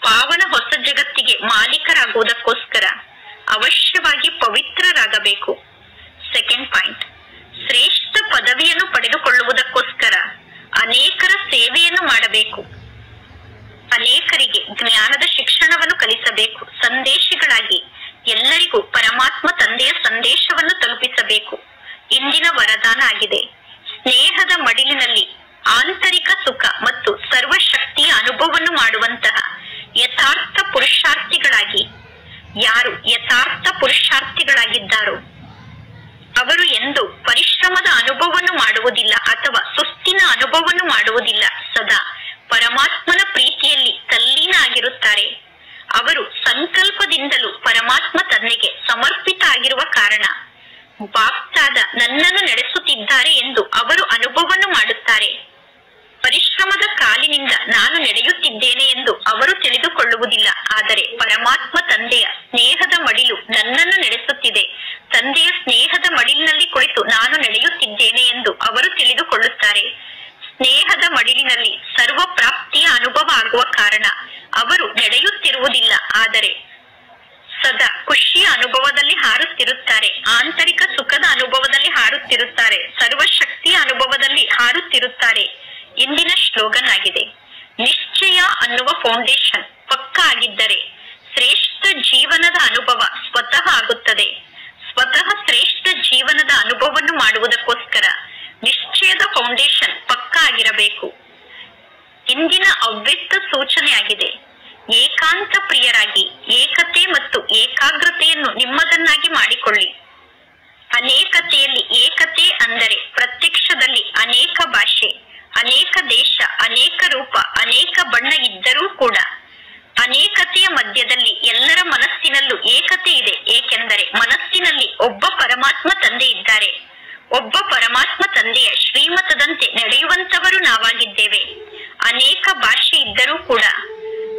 Speaker 2: ಪಾವನ ಹೊಸ ಜಗತ್ತಿಗೆ ಮಾಲೀಕರಾಗುವುದಕ್ಕೋಸ್ಕರ ಅವಶ್ಯವಾಗಿ ಪವಿತ್ರರಾಗಬೇಕು. ಸೆಕೆಂಡ್ ಪಾಯಿಂಟ್, ಶ್ರೇಷ್ಠ ಪದವಿಯನ್ನು ಪಡೆದುಕೊಳ್ಳುವುದಕ್ಕೋಸ್ಕರ ಅನೇಕರ ಸೇವೆಯನ್ನು ಮಾಡಬೇಕು. ಅನೇಕರಿಗೆ ಜ್ಞಾನದ ಶಿಕ್ಷಣವನ್ನು ಕಲಿಸಬೇಕು. ಸಂದೇಶಗಳಾಗಿ ಎಲ್ಲರಿಗೂ ಪರಮಾತ್ಮ ತಂದೆಯ ಸಂದೇಶವನ್ನು ತಲುಪಿಸಬೇಕು. ಇಂದಿನ ವರದಾನ ಆಗಿದೆ. ಸ್ನೇಹದ ಮಡಿಲಿನಲ್ಲಿ ಆಂತರಿಕ ಸುಖ ಮತ್ತು ಸರ್ವಶಕ್ತಿಯ ಅನುಭವವನ್ನು ಮಾಡುವಂತಹ ಯಥಾರ್ಥ ಪುರುಷಾರ್ಥಿಗಳಾಗಿ. ಯಾರು ಯಥಾರ್ಥ ಪುರುಷಾರ್ಥಿಗಳಾಗಿದ್ದಾರೋ ಅವರು ಎಂದು ಪರಿಶ್ರಮದ ಅನುಭವವನ್ನು ಮಾಡುವುದಿಲ್ಲ ಅಥವಾ ಸುಸ್ತಿನ ಅನುಭವವನ್ನು ಮಾಡುವುದಿಲ್ಲ. ಸದಾ ಪರಮಾತ್ಮನ ಪ್ರೀತಿಯಲ್ಲಿ ತಲ್ಲೀನ ಆಗಿರುತ್ತಾರೆ. ಅವರು ಸಂಕಲ್ಪದಿಂದಲೂ ಪರಮಾತ್ಮ ತಂದೆಗೆ ಸಮರ್ಪಿತ ಆಗಿರುವ ಕಾರಣ ಬಾಪ್ತಾದ ನನ್ನನ್ನು ನಡೆಸುತ್ತಿದ್ದಾರೆ ಎಂದು ಅವರು ಅನುಭವವನ್ನು ಮಾಡುತ್ತಾರೆ. ಪರಿಶ್ರಮದ ಕಾಲಿನಿಂದ ನಾನು ನಡೆಯುತ್ತಿದ್ದೇನೆ ಎಂದು ಅವರು ತಿಳಿದುಕೊಳ್ಳುವುದಿಲ್ಲ. ಆದರೆ ಪರಮಾತ್ಮ ತಂದೆಯ ಸ್ನೇಹದ ಮಡಿಲು ನನ್ನನ್ನು ನಡೆಸುತ್ತಿದೆ. ತಂದೆಯ ಸ್ನೇಹದ ಮಡಿಲಿನಲ್ಲಿ ಕುಳಿತು ನಾನು ನಡೆಯುತ್ತಿದ್ದೇನೆ ಎಂದು ಅವರು ತಿಳಿದುಕೊಳ್ಳುತ್ತಾರೆ. ಸ್ನೇಹದ ಮಡಿಲಿನಲ್ಲಿ ಸರ್ವ ಪ್ರಾಪ್ತಿಯ ಅನುಭವ ಆಗುವ ಕಾರಣ ಅವರು ನಡೆಯುತ್ತಿರುವುದಿಲ್ಲ. ಆದರೆ ಸದಾ ಖುಷಿಯ ಅನುಭವದಲ್ಲಿ ಹಾರುತ್ತಿರುತ್ತಾರೆ. ಆಂತರಿಕ ಸುಖದ ಅನುಭವದಲ್ಲಿ ಹಾರುತ್ತಿರುತ್ತಾರೆ. ಸರ್ವಶಕ್ತಿಯ ಅನುಭವದಲ್ಲಿ ಹಾರುತ್ತಿರುತ್ತಾರೆ. ಇಂದಿನ ಶ್ಲೋಗನ್ ಆಗಿದೆ, ನಿಶ್ಚಯ ಅನ್ನುವ ಫೌಂಡೇಶನ್ ಪಕ್ಕ ಆಗಿದ್ದರೆ ಶ್ರೇಷ್ಠ ಜೀವನದ ಅನುಭವ ಸ್ವತಃ ಆಗುತ್ತದೆ. ಸ್ವತಃ ಶ್ರೇಷ್ಠ ಜೀವನದ ಅನುಭವವನ್ನು ಮಾಡುವುದಕ್ಕೋಸ್ಕರ ನಿಶ್ಚಯದ ಫೌಂಡೇಶನ್ ಪಕ್ಕ ಆಗಿರಬೇಕು. ಇಂದಿನ ಅವ್ಯಕ್ತ ಸೂಚನೆ ಆಗಿದೆ, ಏಕಾಂತ ಪ್ರಿಯರಾಗಿ ಏಕತೆ ಮತ್ತು ಏಕಾಗ್ರತೆಯನ್ನು ನಿಮ್ಮದನ್ನಾಗಿ ಮಾಡಿಕೊಳ್ಳಿ. ಅನೇಕತೆಯಲ್ಲಿ ಏಕತೆ ಅಂದರೆ ಪ್ರತ್ಯಕ್ಷದಲ್ಲಿ ಅನೇಕ ಭಾಷೆ, ಅನೇಕ ದೇಶ, ಅನೇಕ ರೂಪ, ಅನೇಕ ಬಣ್ಣ ಇದ್ದರೂ ಕೂಡ ಅನೇಕತೆಯ ಮಧ್ಯದಲ್ಲಿ ಎಲ್ಲರ ಮನಸ್ಸಿನಲ್ಲೂ ಏಕತೆ ಇದೆ. ಏಕೆಂದರೆ ಮನಸ್ಸಿನಲ್ಲಿ ಒಬ್ಬ ಪರಮಾತ್ಮ ತಂದೆ ಇದ್ದಾರೆ. ಒಬ್ಬ ಪರಮಾತ್ಮ ತಂದೆಯ ಶ್ರೀಮತದಂತೆ ನಡೆಯುವಂತವರು ನಾವಾಗಿದ್ದೇವೆ. ಅನೇಕ ಭಾಷೆ ಇದ್ದರೂ ಕೂಡ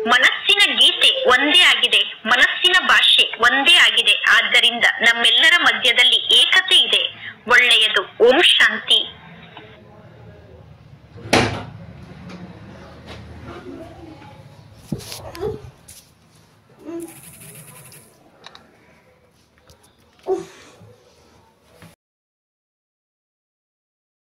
Speaker 2: ಮನಸ್ಸಿನ ಗೀತೆ ಒಂದೇ ಆಗಿದೆ, ಮನಸ್ಸಿನ ಭಾಷೆ ಒಂದೇ ಆಗಿದೆ. ಆದ್ದರಿಂದ ನಮ್ಮೆಲ್ಲರ ಮಧ್ಯದಲ್ಲಿ ಏಕತೆ ಇದೆ. ಒಳ್ಳೆಯದು. ಓಂ ಶಾಂತಿ.